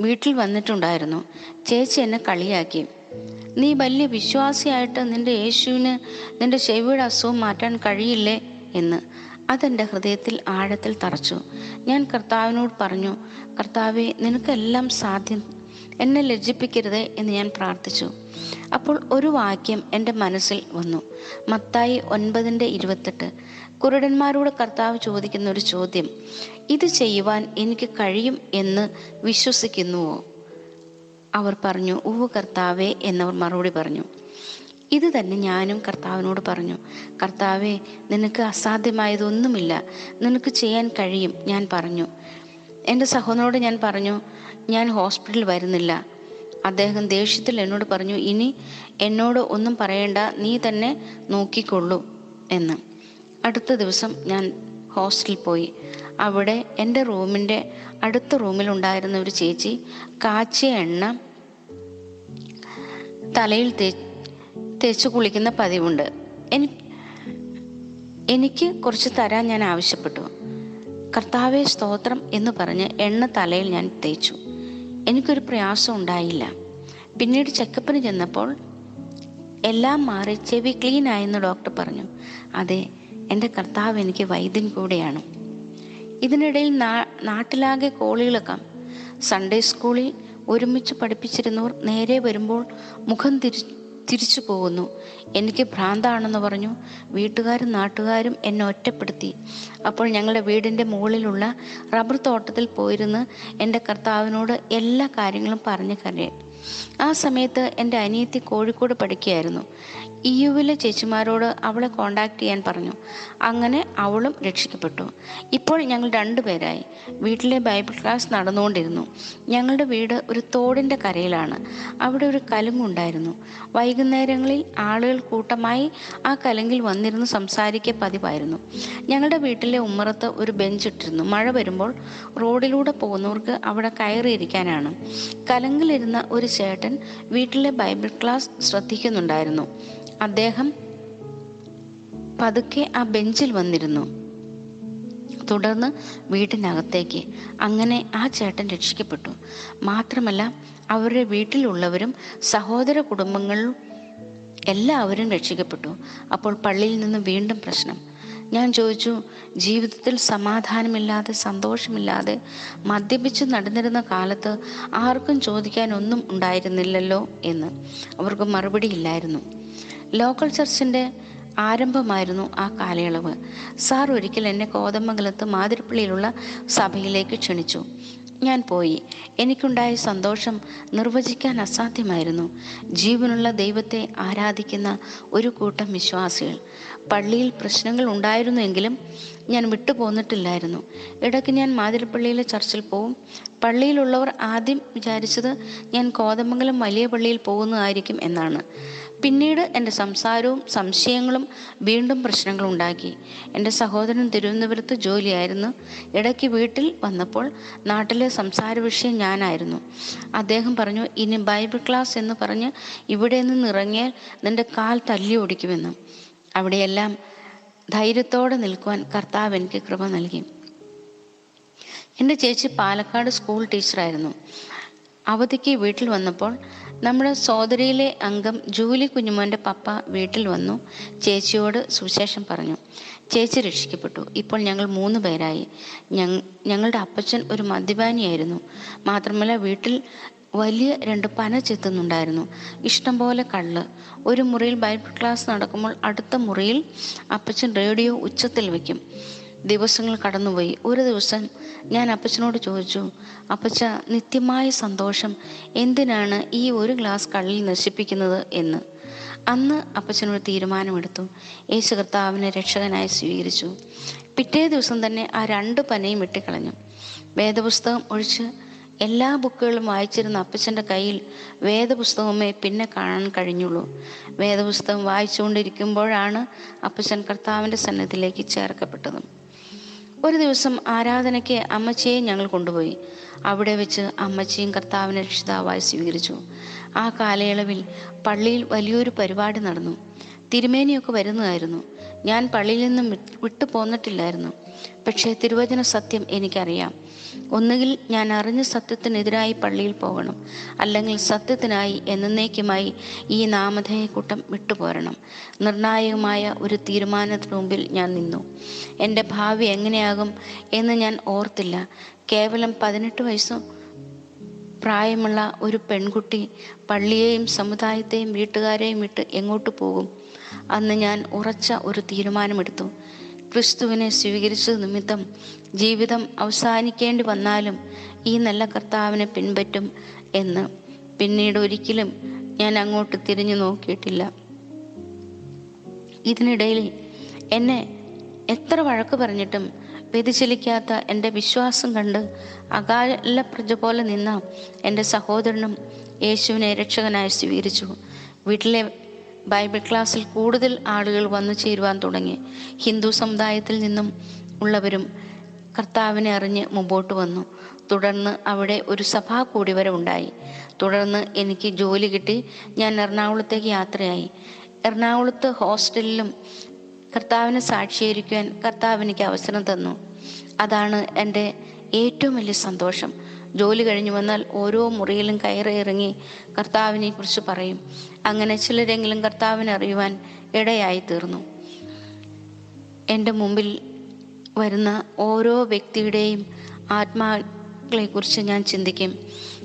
വീട്ടിൽ വന്നിട്ടുണ്ടായിരുന്നു. ചേച്ചി എന്നെ കളിയാക്കി, നീ വലിയ വിശ്വാസിയായിട്ട് നിന്റെ യേശുവിന് നിന്റെ ചെവിയുടെ അസുഖം മാറ്റാൻ കഴിയില്ലേ എന്ന്. അതെൻ്റെ ഹൃദയത്തിൽ ആഴത്തിൽ തറച്ചു. ഞാൻ കർത്താവിനോട് പറഞ്ഞു, കർത്താവേ, നിനക്കെല്ലാം സാധ്യം, എന്നെ ലജ്ജിപ്പിക്കരുതേ എന്ന് ഞാൻ പ്രാർത്ഥിച്ചു. അപ്പോൾ ഒരു വാക്യം എൻ്റെ മനസ്സിൽ വന്നു. മത്തായി 9:28. കുരുടന്മാരോട് കർത്താവ് ചോദിക്കുന്ന ഒരു ചോദ്യം, ഇത് ചെയ്യുവാൻ എനിക്ക് കഴിയും എന്ന് വിശ്വസിക്കുന്നുവോ? അവർ പറഞ്ഞു, ഉവ്വ് കർത്താവേ എന്നവർ മറുപടി പറഞ്ഞു. ഇത് തന്നെ ഞാനും കർത്താവിനോട് പറഞ്ഞു, കർത്താവേ, നിനക്ക് അസാധ്യമായതൊന്നുമില്ല, നിനക്ക് ചെയ്യാൻ കഴിയും. ഞാൻ പറഞ്ഞു. എൻ്റെ സഹോദരനോട് ഞാൻ പറഞ്ഞു, ഞാൻ ഹോസ്പിറ്റലിൽ വരുന്നില്ല. അദ്ദേഹം ദേഷ്യത്തിൽ എന്നോട് പറഞ്ഞു, ഇനി എന്നോട് ഒന്നും പറയേണ്ട, നീ തന്നെ നോക്കിക്കൊള്ളൂ എന്ന്. അടുത്ത ദിവസം ഞാൻ ഹോസ്റ്റലിൽ പോയി. അവിടെ എൻ്റെ റൂമിൻ്റെ അടുത്ത റൂമിലുണ്ടായിരുന്ന ഒരു ചേച്ചി കാച്ചിയ എണ്ണ തലയിൽ തേച്ച് കുളിക്കുന്ന പതിവുണ്ട്. എനിക്ക് കുറച്ച് തരാൻ ഞാൻ ആവശ്യപ്പെട്ടു. കർത്താവേ സ്തോത്രം എന്ന് പറഞ്ഞ് എണ്ണ തലയിൽ ഞാൻ തേച്ചു. എനിക്കൊരു പ്രയാസം ഉണ്ടായില്ല. പിന്നീട് ചെക്കപ്പിന് ചെന്നപ്പോൾ എല്ലാം മാറി, ചെവി ക്ലീൻ ആയെന്ന് ഡോക്ടർ പറഞ്ഞു. അതെ, എൻ്റെ കർത്താവ് എനിക്ക് വൈദ്യൻ കൂടെയാണ്. ഇതിനിടയിൽ നാട്ടിലാകെ കോളികളൊക്കെ. സൺഡേ സ്കൂളിൽ ഒരുമിച്ച് പഠിപ്പിച്ചിരുന്നവർ നേരെ വരുമ്പോൾ മുഖം തിരിച്ചു പോകുന്നു. എനിക്ക് ഭ്രാന്താണെന്ന് പറഞ്ഞു. വീട്ടുകാരും നാട്ടുകാരും എന്നെ ഒറ്റപ്പെടുത്തി. അപ്പോൾ ഞങ്ങളുടെ വീടിൻ്റെ മുകളിലുള്ള റബ്ബർ തോട്ടത്തിൽ പോയിരുന്ന് എൻ്റെ കർത്താവിനോട് എല്ലാ കാര്യങ്ങളും പറഞ്ഞു കരയും. ആ സമയത്ത് എൻ്റെ അനിയത്തി കോഴിക്കോട് പഠിക്കുകയായിരുന്നു. EUവിലെ ചേച്ചിമാരോട് അവളെ കോണ്ടാക്ട് ചെയ്യാൻ പറഞ്ഞു. അങ്ങനെ അവളും രക്ഷിക്കപ്പെട്ടു. ഇപ്പോൾ ഞങ്ങൾ 2 പേരായി. വീട്ടിലെ ബൈബിൾ ക്ലാസ് നടന്നുകൊണ്ടിരുന്നു. ഞങ്ങളുടെ വീട് ഒരു തോടിൻ്റെ കരയിലാണ്. അവിടെ ഒരു കലുങ്കുണ്ടായിരുന്നു. വൈകുന്നേരങ്ങളിൽ ആളുകൾ കൂട്ടമായി ആ കലുങ്കിൽ വന്നിരുന്ന് സംസാരിക്കുക പതിവായിരുന്നു. ഞങ്ങളുടെ വീട്ടിലെ ഉമ്മറത്ത് ഒരു ബെഞ്ച് ഇട്ടിരുന്നു. മഴ വരുമ്പോൾ റോഡിലൂടെ പോകുന്നവർക്ക് അവിടെ കയറിയിരിക്കാനാണ്. കലങ്കിലിരുന്ന ഒരു ചേട്ടൻ വീട്ടിലെ ബൈബിൾ ക്ലാസ് ശ്രദ്ധിക്കുന്നുണ്ടായിരുന്നു. അദ്ദേഹം പതുക്കെ ആ ബെഞ്ചിൽ വന്നിരുന്നു. തുടർന്ന് വീട്ടിനകത്തേക്ക്. അങ്ങനെ ആ ചേട്ടൻ രക്ഷിക്കപ്പെട്ടു. മാത്രമല്ല അവരുടെ വീട്ടിലുള്ളവരും സഹോദര കുടുംബങ്ങളും എല്ലാവരും രക്ഷിക്കപ്പെട്ടു. അപ്പോൾ പള്ളിയിൽ നിന്ന് വീണ്ടും പ്രശ്നം. ഞാൻ ചോദിച്ചു, ജീവിതത്തിൽ സമാധാനമില്ലാതെ സന്തോഷമില്ലാതെ മദ്യപിച്ച് നടന്നിരുന്ന കാലത്ത് ആർക്കും ചോദിക്കാൻ ഒന്നും ഉണ്ടായിരുന്നില്ലല്ലോ എന്ന്. അവർക്ക് മറുപടിയില്ലായിരുന്നു. ലോക്കൽ ചർച്ചിൻ്റെ ആരംഭമായിരുന്നു ആ കാലയളവ്. സാർ ഒരിക്കൽ എന്നെ കോതമംഗലത്ത് മാതിരപ്പള്ളിയിലുള്ള സഭയിലേക്ക് ക്ഷണിച്ചു. ഞാൻ പോയി. എനിക്കുണ്ടായ സന്തോഷം നിർവചിക്കാൻ അസാധ്യമായിരുന്നു. ജീവനുള്ള ദൈവത്തെ ആരാധിക്കുന്ന ഒരു കൂട്ടം വിശ്വാസികൾ. പള്ളിയിൽ പ്രശ്നങ്ങൾ ഉണ്ടായിരുന്നുവെങ്കിലും ഞാൻ വിട്ടുപോന്നിട്ടില്ലായിരുന്നു. ഇടയ്ക്ക് ഞാൻ മാതിരപ്പള്ളിയിലെ ചർച്ചിൽ പോവും. പള്ളിയിലുള്ളവർ ആദ്യം വിചാരിച്ചത് ഞാൻ കോതമംഗലം വലിയ പള്ളിയിൽ പോകുന്നതായിരിക്കും എന്നാണ്. പിന്നീട് എൻ്റെ സംസാരവും സംശയങ്ങളും വീണ്ടും പ്രശ്നങ്ങൾ ഉണ്ടാക്കി. എൻ്റെ സഹോദരൻ തിരുവനന്തപുരത്ത് ജോലിയായിരുന്നു. ഇടയ്ക്ക് വീട്ടിൽ വന്നപ്പോൾ നാട്ടിലെ സംസാര വിഷയം ഞാനായിരുന്നു. അദ്ദേഹം പറഞ്ഞു, ഇനി ബൈബിൾ ക്ലാസ് എന്ന് പറഞ്ഞ് ഇവിടെ നിന്ന് ഇറങ്ങിയാൽ നിൻ്റെ കാൽ തല്ലി ഓടിക്കുമെന്ന്. അവിടെയെല്ലാം ധൈര്യത്തോടെ നിൽക്കുവാൻ കർത്താവ് എനിക്ക് കൃപ നൽകി. എൻ്റെ ചേച്ചി പാലക്കാട് സ്കൂൾ ടീച്ചറായിരുന്നു. അവധിക്ക് വീട്ടിൽ വന്നപ്പോൾ നമ്മുടെ സോദരിയിലെ അംഗം ജൂലി കുഞ്ഞുമോൻ്റെ പപ്പ വീട്ടിൽ വന്നു. ചേച്ചിയോട് സുവിശേഷം പറഞ്ഞു. ചേച്ചി രക്ഷിക്കപ്പെട്ടു. ഇപ്പോൾ ഞങ്ങൾ 3 പേരായി. ഞങ്ങളുടെ അപ്പച്ചൻ ഒരു മദ്യപാനിയായിരുന്നു. മാത്രമല്ല വീട്ടിൽ വലിയ 2 പന ചെത്തുന്നുണ്ടായിരുന്നു. ഇഷ്ടംപോലെ കള്ള്. ഒരു മുറിയിൽ ബൈബിൾ ക്ലാസ് നടക്കുമ്പോൾ അടുത്ത മുറിയിൽ അപ്പച്ചൻ റേഡിയോ ഉച്ചത്തിൽ വയ്ക്കും. ദിവസങ്ങൾ കടന്നുപോയി. ഒരു ദിവസം ഞാൻ അപ്പച്ചനോട് ചോദിച്ചു, അപ്പച്ച, നിത്യമായ സന്തോഷം എന്തിനാണ് ഈ ഒരു ഗ്ലാസ് കള്ളിൽ നശിപ്പിക്കുന്നത് എന്ന്. അന്ന് അപ്പച്ചനൊരു തീരുമാനമെടുത്തു. യേശു കർത്താവിനെ രക്ഷകനായി സ്വീകരിച്ചു. പിറ്റേ ദിവസം തന്നെ ആ 2 പനയും വെട്ടിക്കളഞ്ഞു. വേദപുസ്തകം ഒഴിച്ച് എല്ലാ ബുക്കുകളും വായിച്ചിരുന്ന അപ്പച്ചൻ്റെ കയ്യിൽ വേദപുസ്തകമേ പിന്നെ കാണാൻ കഴിഞ്ഞുള്ളൂ. വേദപുസ്തകം വായിച്ചുകൊണ്ടിരിക്കുമ്പോഴാണ് അപ്പച്ചൻ കർത്താവിൻ്റെ സന്നിധിയിലേക്ക് ചേർക്കപ്പെട്ടത്. ഒരു ദിവസം ആരാധനയ്ക്ക് അമ്മച്ചിയെ ഞങ്ങൾ കൊണ്ടുപോയി. അവിടെ വെച്ച് അമ്മച്ചിയും കർത്താവിനെ രക്ഷിതാവായി സ്വീകരിച്ചു. ആ കാലയളവിൽ പള്ളിയിൽ വലിയൊരു പരിപാടി നടന്നു. തിരുമേനിയൊക്കെ വരുന്നതായിരുന്നു. ഞാൻ പള്ളിയിൽ നിന്നും വിട്ടു പോന്നിട്ടില്ലായിരുന്നു. പക്ഷേ തിരുവചന സത്യം എനിക്കറിയാം. ഒന്നുകിൽ ഞാൻ അറിഞ്ഞ സത്യത്തിനെതിരായി പള്ളിയിൽ പോകണം, അല്ലെങ്കിൽ സത്യത്തിനായി എന്നേക്കുമായി ഈ നാമധേയക്കൂട്ടം വിട്ടുപോരണം. നിർണായകമായ ഒരു തീരുമാനത്തിന് മുമ്പിൽ ഞാൻ നിന്നു. എൻ്റെ ഭാവി എങ്ങനെയാകും എന്ന് ഞാൻ ഓർത്തില്ല. കേവലം 18 വയസ്സ് പ്രായമുള്ള ഒരു പെൺകുട്ടി പള്ളിയെയും സമുദായത്തെയും വീട്ടുകാരെയും വിട്ട് എങ്ങോട്ട് പോകും? അന്ന് ഞാൻ ഉറച്ച ഒരു തീരുമാനമെടുത്തു. ക്രിസ്തുവിനെ സ്വീകരിച്ചത് നിമിത്തം ജീവിതം അവസാനിക്കേണ്ടി വന്നാലും ഈ നല്ല കർത്താവിനെ പിൻപറ്റും എന്ന്. പിന്നീട് ഒരിക്കലും ഞാൻ അങ്ങോട്ട് തിരിഞ്ഞു നോക്കിയിട്ടില്ല. ഇതിനിടയിൽ എന്നെ എത്ര വഴക്ക് പറഞ്ഞിട്ടും വ്യതിചലിക്കാത്ത എൻ്റെ വിശ്വാസം കണ്ട് അകാലപ്രജ പോലെ നിന്ന എൻ്റെ സഹോദരനും യേശുവിനെ രക്ഷകനായി സ്വീകരിച്ചു. വീട്ടിലെ ബൈബിൾ ക്ലാസ്സിൽ കൂടുതൽ ആളുകൾ വന്നു ചേരുവാൻ തുടങ്ങി. ഹിന്ദു സമുദായത്തിൽ നിന്നും ഉള്ളവരും കർത്താവിനെ അറിഞ്ഞ് മുമ്പോട്ട് വന്നു. തുടർന്ന് അവിടെ ഒരു സഭാ കൂടിവരവുണ്ടായി. തുടർന്ന് എനിക്ക് ജോലി കിട്ടി. ഞാൻ എറണാകുളത്തേക്ക് യാത്രയായി. എറണാകുളത്ത് ഹോസ്റ്റലിലും കർത്താവിനെ സാക്ഷീകരിക്കുവാൻ കർത്താവ് എനിക്ക് അവസരം തന്നു. അതാണ് എൻ്റെ ഏറ്റവും വലിയ സന്തോഷം. ജോലി കഴിഞ്ഞു വന്നാൽ ഓരോ മുറിയിലും കയറി ഇറങ്ങി കർത്താവിനെ കുറിച്ച് പറയും. അങ്ങനെ ചിലരെങ്കിലും കർത്താവിനെ അറിയുവാൻ ഇടയായി തീർന്നു. എൻ്റെ മുമ്പിൽ വരുന്ന ഓരോ വ്യക്തിയുടെയും ആത്മാക്കളെക്കുറിച്ച് ഞാൻ ചിന്തിക്കും.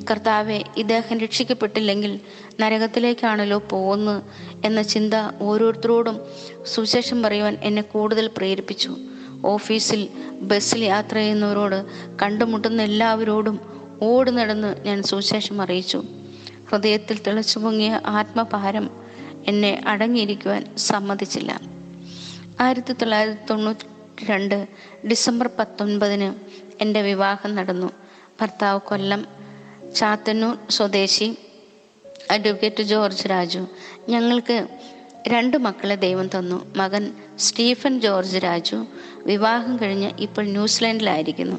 കർത്താവെ, ഇദ്ദേഹം രക്ഷിക്കപ്പെട്ടില്ലെങ്കിൽ നരകത്തിലേക്കാണല്ലോ പോകുന്നത് എന്ന ചിന്ത ഓരോരുത്തരോടും സുവിശേഷം പറയുവാൻ എന്നെ കൂടുതൽ പ്രേരിപ്പിച്ചു. ഓഫീസിൽ ബസ്സിൽ യാത്ര ചെയ്യുന്നവരോട്, കണ്ടുമുട്ടുന്ന എല്ലാവരോടും ഓടി നടന്ന് ഞാൻ സുവിശേഷം അറിയിച്ചു. ഹൃദയത്തിൽ തിളച്ചു പൊങ്ങിയ ആത്മഭാരം എന്നെ അടങ്ങിയിരിക്കുവാൻ സമ്മതിച്ചില്ല. 1992 ഡിസംബർ 19 എൻ്റെ വിവാഹം നടന്നു. ഭർത്താവ് കൊല്ലം ചാത്തന്നൂർ സ്വദേശി അഡ്വക്കേറ്റ് ജോർജ് രാജു. ഞങ്ങൾക്ക് 2 മക്കളെ ദൈവം തന്നു. മകൻ സ്റ്റീഫൻ ജോർജ് രാജു വിവാഹം കഴിഞ്ഞ് ഇപ്പോൾ ന്യൂസിലാൻഡിലായിരിക്കുന്നു.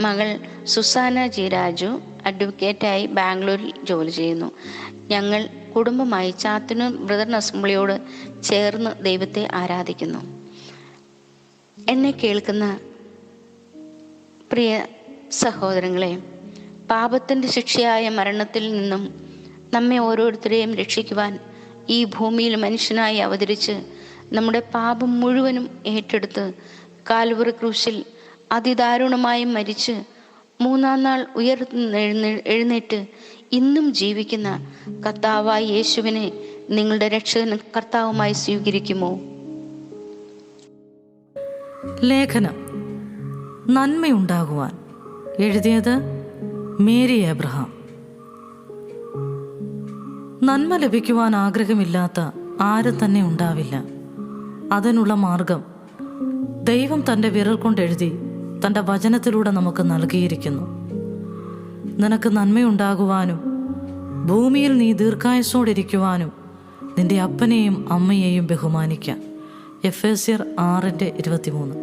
മകൾ സുസാന ജി രാജു അഡ്വക്കേറ്റായി ബാംഗ്ലൂരിൽ ജോലി ചെയ്യുന്നു. ഞങ്ങൾ കുടുംബമായി ചാത്തന്നൂർ ബ്രദർ അസംബ്ലിയോട് ചേർന്ന് ദൈവത്തെ ആരാധിക്കുന്നു. എന്നെ കേൾക്കുന്ന പ്രിയ സഹോദരങ്ങളെ, പാപത്തിൻ്റെ ശിക്ഷയായ മരണത്തിൽ നിന്നും നമ്മെ ഓരോരുത്തരെയും രക്ഷിക്കുവാൻ ഈ ഭൂമിയിൽ മനുഷ്യനായി അവതരിച്ച് നമ്മുടെ പാപം മുഴുവനും ഏറ്റെടുത്ത് കാൽവറി ക്രൂശിൽ അതിദാരുണമായി മരിച്ച് മൂന്നാം നാൾ എഴുന്നേറ്റ് ഇന്നും ജീവിക്കുന്ന കർത്താവായ യേശുവിനെ നിങ്ങളുടെ രക്ഷകനും കർത്താവുമായി സ്വീകരിക്കുമോ? ലേഖനം നന്മയുണ്ടാകുവാൻ എഴുതിയത് മേരി എബ്രഹാം. നന്മ ലഭിക്കുവാൻ ആഗ്രഹമില്ലാത്ത ആരും തന്നെ ഉണ്ടാവില്ല. അതിനുള്ള മാർഗം ദൈവം തൻ്റെ വിരൽ കൊണ്ടെഴുതി തൻ്റെ വചനത്തിലൂടെ നമുക്ക് നൽകിയിരിക്കുന്നു. നിനക്ക് നന്മയുണ്ടാകുവാനും ഭൂമിയിൽ നീ ദീർഘായുസ്സോടിരിക്കുവാനും നിന്റെ അപ്പനെയും അമ്മയെയും ബഹുമാനിക്കാം. എഫേസ്യർ 6:23.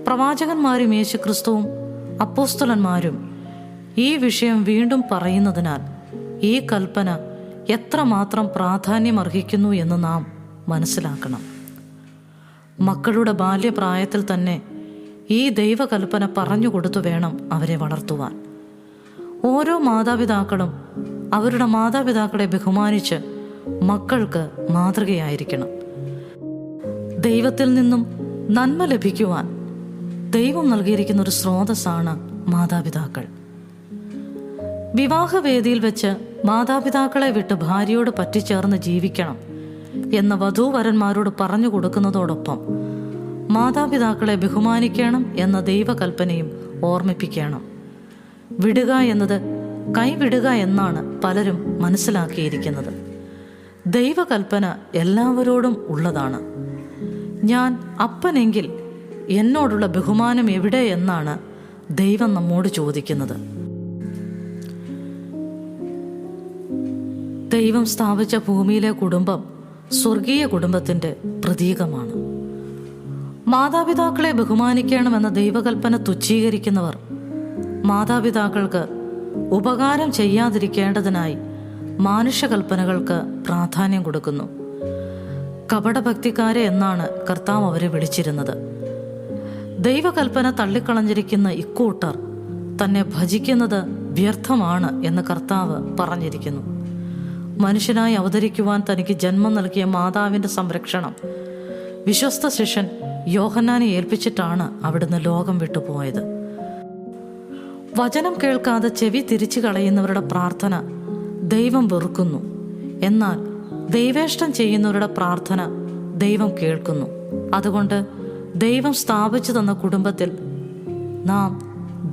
പ്രവാചകന്മാരും യേശുക്രിസ്തുവും അപ്പോസ്തലന്മാരും ഈ വിഷയം വീണ്ടും പറയുന്നതിനാൽ ഈ കൽപ്പന എത്രമാത്രം പ്രാധാന്യമർഹിക്കുന്നു എന്ന് നാം മനസ്സിലാക്കണം. മക്കളുടെ ബാല്യപ്രായത്തിൽ തന്നെ ഈ ദൈവകൽപ്പന പറഞ്ഞുകൊടുത്തു വേണം അവരെ വളർത്തുവാൻ. ഓരോ മാതാപിതാക്കളും അവരുടെ മാതാപിതാക്കളെ ബഹുമാനിച്ച് മക്കൾക്ക് മാതൃകയായിരിക്കണം. ദൈവത്തിൽ നിന്നും നന്മ ലഭിക്കുവാൻ ദൈവം നൽകിയിരിക്കുന്ന ഒരു സ്രോതസ്സാണ് മാതാപിതാക്കൾ. വിവാഹവേദിയിൽ വെച്ച് മാതാപിതാക്കളെ വിട്ട് ഭാര്യയോട് പറ്റിച്ചേർന്ന് ജീവിക്കണം എന്ന് വധൂവരന്മാരോട് പറഞ്ഞു കൊടുക്കുന്നതോടൊപ്പം മാതാപിതാക്കളെ ബഹുമാനിക്കണം എന്ന ദൈവകൽപ്പനയും ഓർമ്മിപ്പിക്കണം. വിടുക എന്നത് കൈവിടുക എന്നാണ് പലരും മനസ്സിലാക്കിയിരിക്കുന്നത്. ദൈവകൽപ്പന എല്ലാവരോടും ഉള്ളതാണ്. ഞാൻ അപ്പനെങ്കിൽ എന്നോടുള്ള ബഹുമാനം എവിടെ എന്നാണ് ദൈവം നമ്മോട് ചോദിക്കുന്നത്. ദൈവം സ്ഥാപിച്ച ഭൂമിയിലെ കുടുംബം സ്വർഗീയ കുടുംബത്തിൻ്റെ പ്രതീകമാണ്. മാതാപിതാക്കളെ ബഹുമാനിക്കണമെന്ന ദൈവകൽപ്പന തുച്ഛീകരിക്കുന്നവർ മാതാപിതാക്കൾക്ക് ഉപകാരം ചെയ്യാതിരിക്കേണ്ടതിനായി മാനുഷകൽപ്പനകൾക്ക് പ്രാധാന്യം കൊടുക്കുന്നു. കപടഭക്തിക്കാരെ എന്നാണ് കർത്താവ് അവരെ വിളിച്ചിരുന്നത്. ദൈവകൽപ്പന തള്ളിക്കളഞ്ഞിരിക്കുന്ന ഇക്കൂട്ടർ തന്നെ ഭജിക്കുന്നത് വ്യർത്ഥമാണ് എന്ന് കർത്താവ് പറഞ്ഞിരിക്കുന്നു. മനുഷ്യനായി അവതരിക്കുവാൻ തനിക്ക് ജന്മം നൽകിയ മാതാവിൻ്റെ സംരക്ഷണം വിശ്വസ്ത ശിഷ്യൻ യോഹന്നാനെ ഏൽപ്പിച്ചിട്ടാണ് അവിടുന്ന് ലോകം വിട്ടുപോയത്. വചനം കേൾക്കാതെ ചെവി തിരിച്ചു കളയുന്നവരുടെ പ്രാർത്ഥന ദൈവം വെറുക്കുന്നു. എന്നാൽ ദൈവേഷ്ടം ചെയ്യുന്നവരുടെ പ്രാർത്ഥന ദൈവം കേൾക്കുന്നു. അതുകൊണ്ട് ദൈവം സ്ഥാപിച്ചു തന്ന കുടുംബത്തിൽ നാം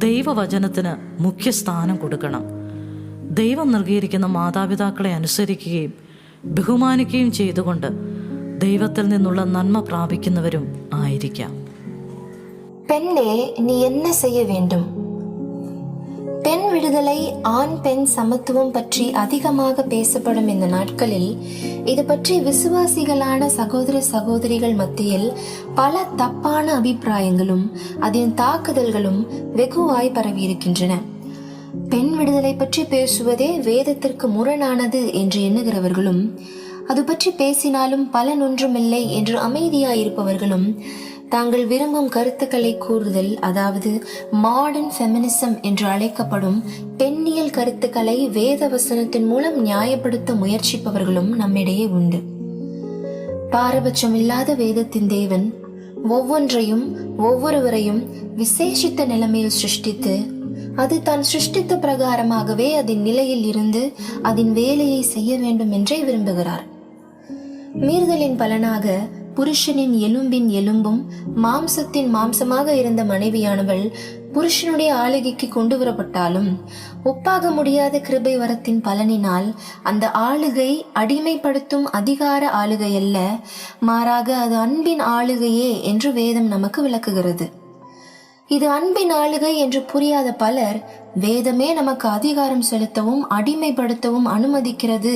ദൈവവചനത്തിന് മുഖ്യസ്ഥാനം കൊടുക്കണം. ദൈവം നൽകിയിരിക്കുന്ന മാതാപിതാക്കളെ അനുസരിക്കുകയും ബഹുമാനിക്കുകയും ചെയ്തുകൊണ്ട് ദൈവത്തിൽ നിന്നുള്ള നന്മ പ്രാപിക്കുന്നവരും ആയിരിക്കാം. பெண்ணே, நீ என்ன செய்ய வேண்டும்? பெண் விடுதலை, ஆண் பெண் சமத்துவம் பற்றி அதிகமாக பேசப்படும் இந்த நாட்களில் இது பற்றி விசுவாசிகளான சகோதர சகோதரிகள் மத்தியில் பல தப்பான அபிப்பிராயங்களும் அதன் தாக்குதல்களும் வெகுவாய் பரவியிருக்கின்றன. பெண் விடுதலை பற்றி பேசுவதே வேதத்திற்கு முரணானது என்று எண்ணுகிறவர்களும், அது பற்றி பேசினாலும் பலன் ஒன்றுமில்லை என்று அமைதியாயிருப்பவர்களும் தாங்கள் விரும்பும் கருத்துக்களை கூறுதல், அதாவது மாடர்ன் ஃபெமினிசம் என்று அழைக்கப்படும் பெண்ணியல் கருத்துக்களை வேத வசனத்தின் மூலம் நியாயப்படுத்த முயற்சிப்பவர்களும் நம்மிடையே உண்டு. பாரபட்சம் இல்லாத வேதத்தின் தேவன் ஒவ்வொன்றையும் ஒவ்வொருவரையும் விசேஷித்த நிலைமையில் சிருஷ்டித்து அது தான் சிருஷ்டித்த பிரகாரமாகவே அதன் நிலையில் இருந்து அதன் வேலையை செய்ய வேண்டும் என்றே விரும்புகிறார். மீறுதலின் பலனாக புருஷனின் எலும்பின் எலும்பும் மாம்சத்தின் மாம்சமாக இருந்த மனைவியானவள் புருஷனுடைய ஆளுகைக்கு கொண்டு வரப்பட்டாலும் ஒப்பாக முடியாத கிருபை வரத்தின் பலனினால் அந்த ஆளுகை அடிமைப்படுத்தும் அதிகார ஆளுகை அல்ல, மாறாக அது அன்பின் ஆளுகையே என்று வேதம் நமக்கு விளக்குகிறது. இது அன்பின் ஆளுகை என்று புரியாத பலர் வேதமே நமக்கு அதிகாரம் செலுத்தவும் அடிமைப்படுத்தவும் அனுமதிக்கிறது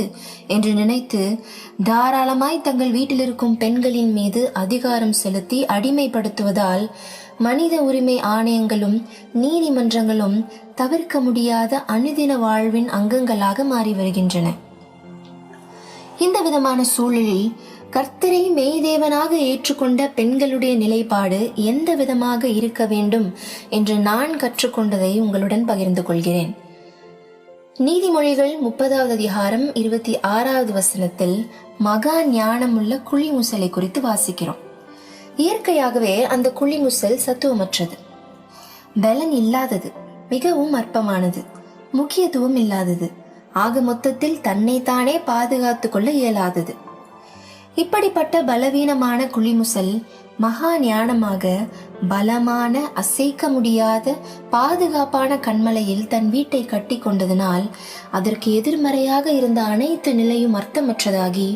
என்று நினைத்து தாராளமாய் தங்கள் வீட்டில் இருக்கும் பெண்களின் மீது அதிகாரம் செலுத்தி அடிமைப்படுத்துவதால் மனித உரிமை ஆணையங்களும் நீதிமன்றங்களும் தவிர்க்க முடியாத அனுதின வாழ்வின் அங்கங்களாக மாறி வருகின்றன. இந்த விதமான சூழலில் கர்த்தரை மெய்தேவனாக ஏற்றுக்கொண்ட பெண்களுடைய நிலைப்பாடு எந்த விதமாக இருக்க வேண்டும் என்று நான் கற்றுக்கொண்டதை உங்களுடன் பகிர்ந்து கொள்கிறேன். நீதிமொழிகள் 30வது அதிகாரம் 26வது வசனத்தில் மகா ஞானமுள்ள குழிமுசலை குறித்து வாசிக்கிறோம். இயற்கையாகவே அந்த குழிமுசல் சத்துவமற்றது, பலன் இல்லாதது, மிகவும் அற்பமானது, முக்கியத்துவம் இல்லாதது, ஆக மொத்தத்தில் தன்னைத்தானே பாதுகாத்து கொள்ள இயலாதது. இப்படிப்பட்ட பலவீனமான குழிமுசல் மகா ஞானமாக பலமான, அசைக்க முடியாத, பாதுகாப்பான கண்மலையில் தன் வீட்டை கட்டி கொண்டதனால் அதற்கு எதிர்மறையாக இருந்த அனைத்து நிலையும் அர்த்தமற்றதாகி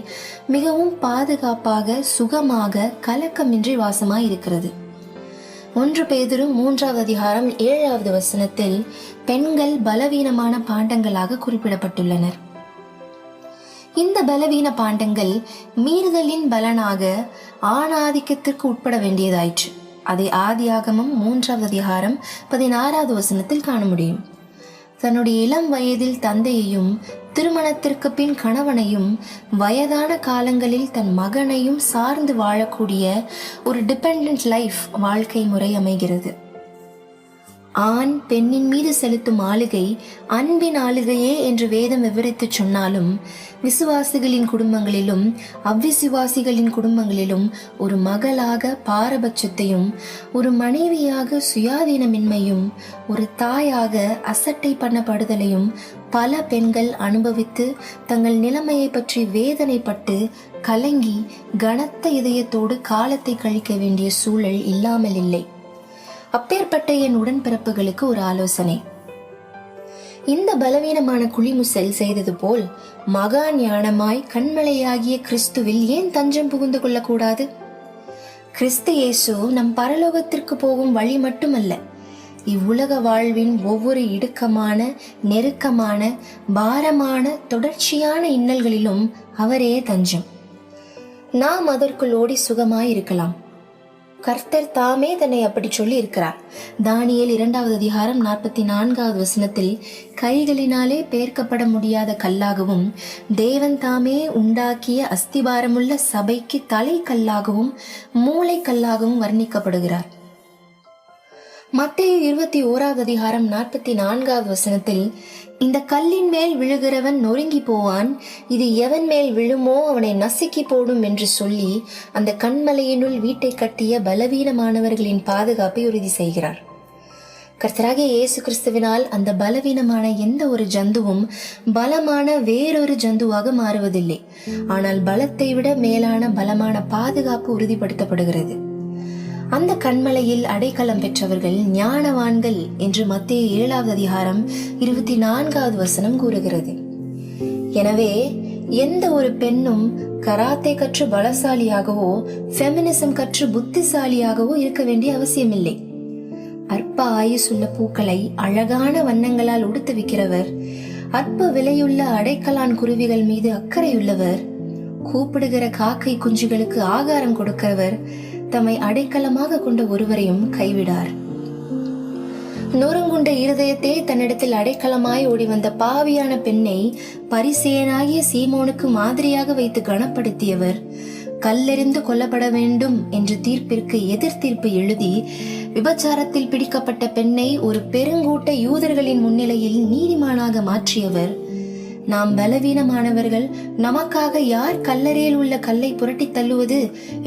மிகவும் பாதுகாப்பாக, சுகமாக, கலக்கமின்றி வாசமாய் இருக்கிறது. 1 பேதுரு 3வது அதிகாரம் 7வது வசனத்தில் பெண்கள் பலவீனமான பாண்டங்களாக குறிப்பிடப்பட்டுள்ளனர். இந்த பலவீன பாண்டங்கள் மீறுதலின் பலனாக ஆணாதிக்கத்திற்கு உட்பட வேண்டியதாயிற்று. அதை ஆதியாகமம் 3வது அதிகாரம் 16வது வசனத்தில் காண முடியும். தன்னுடைய இளம் வயதில் தந்தையையும், திருமணத்திற்கு பின் கணவனையும், வயதான காலங்களில் தன் மகனையும் சார்ந்து வாழக்கூடிய ஒரு டிபெண்டன்ட் லைஃப் வாழ்க்கை முறை அமைகிறது. ஆண் பெண்ணின் மீது செலுத்தும் ஆளுகை அன்பின் ஆளுகையே என்று வேதம் விவரித்து சொன்னாலும், விசுவாசிகளின் குடும்பங்களிலும் அவ்விசுவாசிகளின் குடும்பங்களிலும் ஒரு மகளாக பாரபட்சத்தையும், ஒரு மனைவியாக சுயாதீனமின்மையும், ஒரு தாயாக அசட்டை பண்ணப்படுதலையும் பல பெண்கள் அனுபவித்து தங்கள் நிலைமையை பற்றி வேதனைப்பட்டு கலங்கி கனத்த இதயத்தோடு காலத்தை கழிக்க வேண்டிய சூழல் இல்லாமல் இல்லை. அப்பேற்பட்ட என் உடன்பிறப்புகளுக்கு ஒரு ஆலோசனை. இந்த பலவீனமான குழிமுசல் செய்தது போல் மகா ஞானமாய் கண்மலையாகிய கிறிஸ்துவில் ஏன் தஞ்சம் புகுந்து கொள்ளக்கூடாது? கிறிஸ்து இயேசு நம் பரலோகத்திற்கு போகும் வழி மட்டுமல்ல, இவ்வுலக வாழ்வின் ஒவ்வொரு இடுக்கமான, நெருக்கமான, பாரமான, தொடர்ச்சியான இன்னல்களிலும் அவரே தஞ்சம். நாம் அதற்குள் ஓடி சுகமாய் இருக்கலாம். கர்த்தர் தாமே தன்னை அப்படி சொல்லி இருக்கிறார். தானியேல் 2வது அதிகாரம் 44வது வசனத்தில் கைகளினாலே பேர்க்கப்பட முடியாத கல்லாகவும், தேவன் தாமே உண்டாக்கிய அஸ்திபாரமுள்ள சபைக்கு தலை கல்லாகவும் மூளை கல்லாகவும் வர்ணிக்கப்படுகிறார். மத்தேயு 21வது அதிகாரம் 44வது வசனத்தில் இந்த கல்லின் மேல் விழுகிறவன் நொறுங்கி போவான், இது எவன் மேல் விழுமோ அவனை நசுக்கி போடும் என்று சொல்லி அந்த கண்மலையினுள் வீட்டை கட்டிய பலவீனமானவர்களின் பாதுகாப்பை உறுதி செய்கிறார். கர்த்தராகிய இயேசு கிறிஸ்துவினால் அந்த பலவீனமான எந்த ஒரு ஜந்துவும் பலமான வேறொரு ஜந்துவாக மாறுவதில்லை. ஆனால் பலத்தை விட மேலான பலமான பாதுகாப்பு உறுதிப்படுத்தப்படுகிறது. அந்த கண்மலையில் அடைக்கலம் பெற்றவர்கள் ஞானவான்கள் என்று மத்தேயு 7வது அதிகாரம் 24வது வசனம் கூறுகிறது. எனவே எந்த ஒரு பெண்ணும் கராத்தே கற்று பலசாலியாகவோ, ஃபெமினிசம் கற்று புத்திசாலியாகவோ இருக்க வேண்டிய அவசியமில்லை. அற்ப ஆயுசுள்ள பூக்களை அழகான வண்ணங்களால் உடுத்து விக்கிறவர், அற்ப விலையுள்ள அடைக்கலான் குருவிகள் மீது அக்கறையுள்ளவர், கூப்பிடுகிற காக்கை குஞ்சுகளுக்கு ஆகாரம் கொடுக்கிறவர் தம்மை அடைக்கலமாக கொண்ட ஒருவரையும் கைவிடார். நொறுங்குண்ட இருதயத்தை தன்னிடத்தில் அடைக்கலமாய் ஓடி வந்த பாவியான பெண்ணை பரிசேயனாகிய சீமோனுக்கு மாதிரியாக வைத்து கனப்படுத்தியவர், கல்லெறிந்து கொல்லப்பட வேண்டும் என்ற தீர்ப்பிற்கு எதிர் தீர்ப்பு எழுதி விபச்சாரத்தில் பிடிக்கப்பட்ட பெண்ணை ஒரு பெருங்கூட்ட யூதர்களின் முன்னிலையில் நீதிமானாக மாற்றியவர், நாம் பலவீனமானவர்கள், நமக்காக யார் கல்லறையில் உள்ள கல்லை புரட்டி தள்ளுவது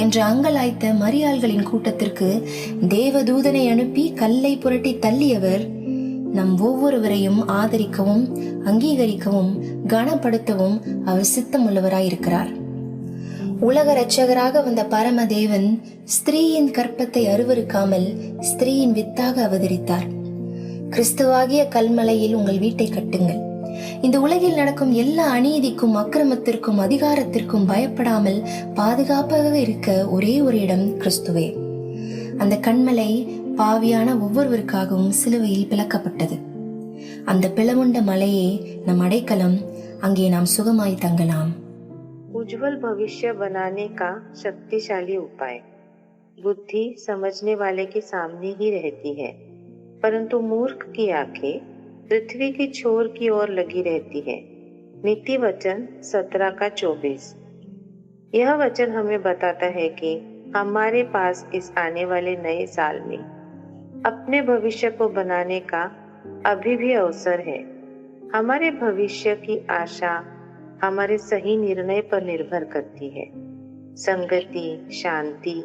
என்று அங்கலாய்த்த மரியாள்களின் கூட்டத்திற்கு தேவதூதனை அனுப்பி கல்லை புரட்டி தள்ளியவர், நம் ஒவ்வொருவரையும் ஆதரிக்கவும் அங்கீகரிக்கவும் கனப்படுத்தவும் அவர் சித்தமுள்ளவராயிருக்கிறார். உலக இரட்சகராக வந்த பரமதேவன் ஸ்திரீயின் கற்பத்தை அருவருக்காமல் ஸ்திரீயின் வித்தாக அவதரித்தார். கிறிஸ்துவாகிய கல்மலையில் உங்கள் வீட்டை கட்டுங்கள். இந்த உலகில் நடக்கும் எல்லா அநீதிக்கும், அக்கிரமத்திற்கும், அதிகாரத்திற்கும் பயப்படாமல் பாதுகாப்பாக இருக்க ஒரே ஒரு இடம் கிறிஸ்துவே. அந்த கண்மலை பாவியான ஒவ்வொருவருக்காகவும் சிலுவையில் பிளக்கப்பட்டது. அந்த பிளவுண்ட மலையே நம் அடைக்கலம், அங்கே நாம் சுகமாய் தங்கலாம். उज्जवल भविष्य बनाने का शक्तिशाली उपाय। बुद्धि समझने वाले के सामने ही रहती है, परंतु मूर्ख की आंखें पृथ्वी की छोर की ओर लगी रहती है। नीति वचन 17 का 24। यह वचन हमें बताता है कि हमारे पास इस आने वाले नए साल में अपने भविष्य को बनाने का अभी भी अवसर है। हमारे भविष्य की आशा हमारे सही निर्णय पर निर्भर करती है। संगति, शांति,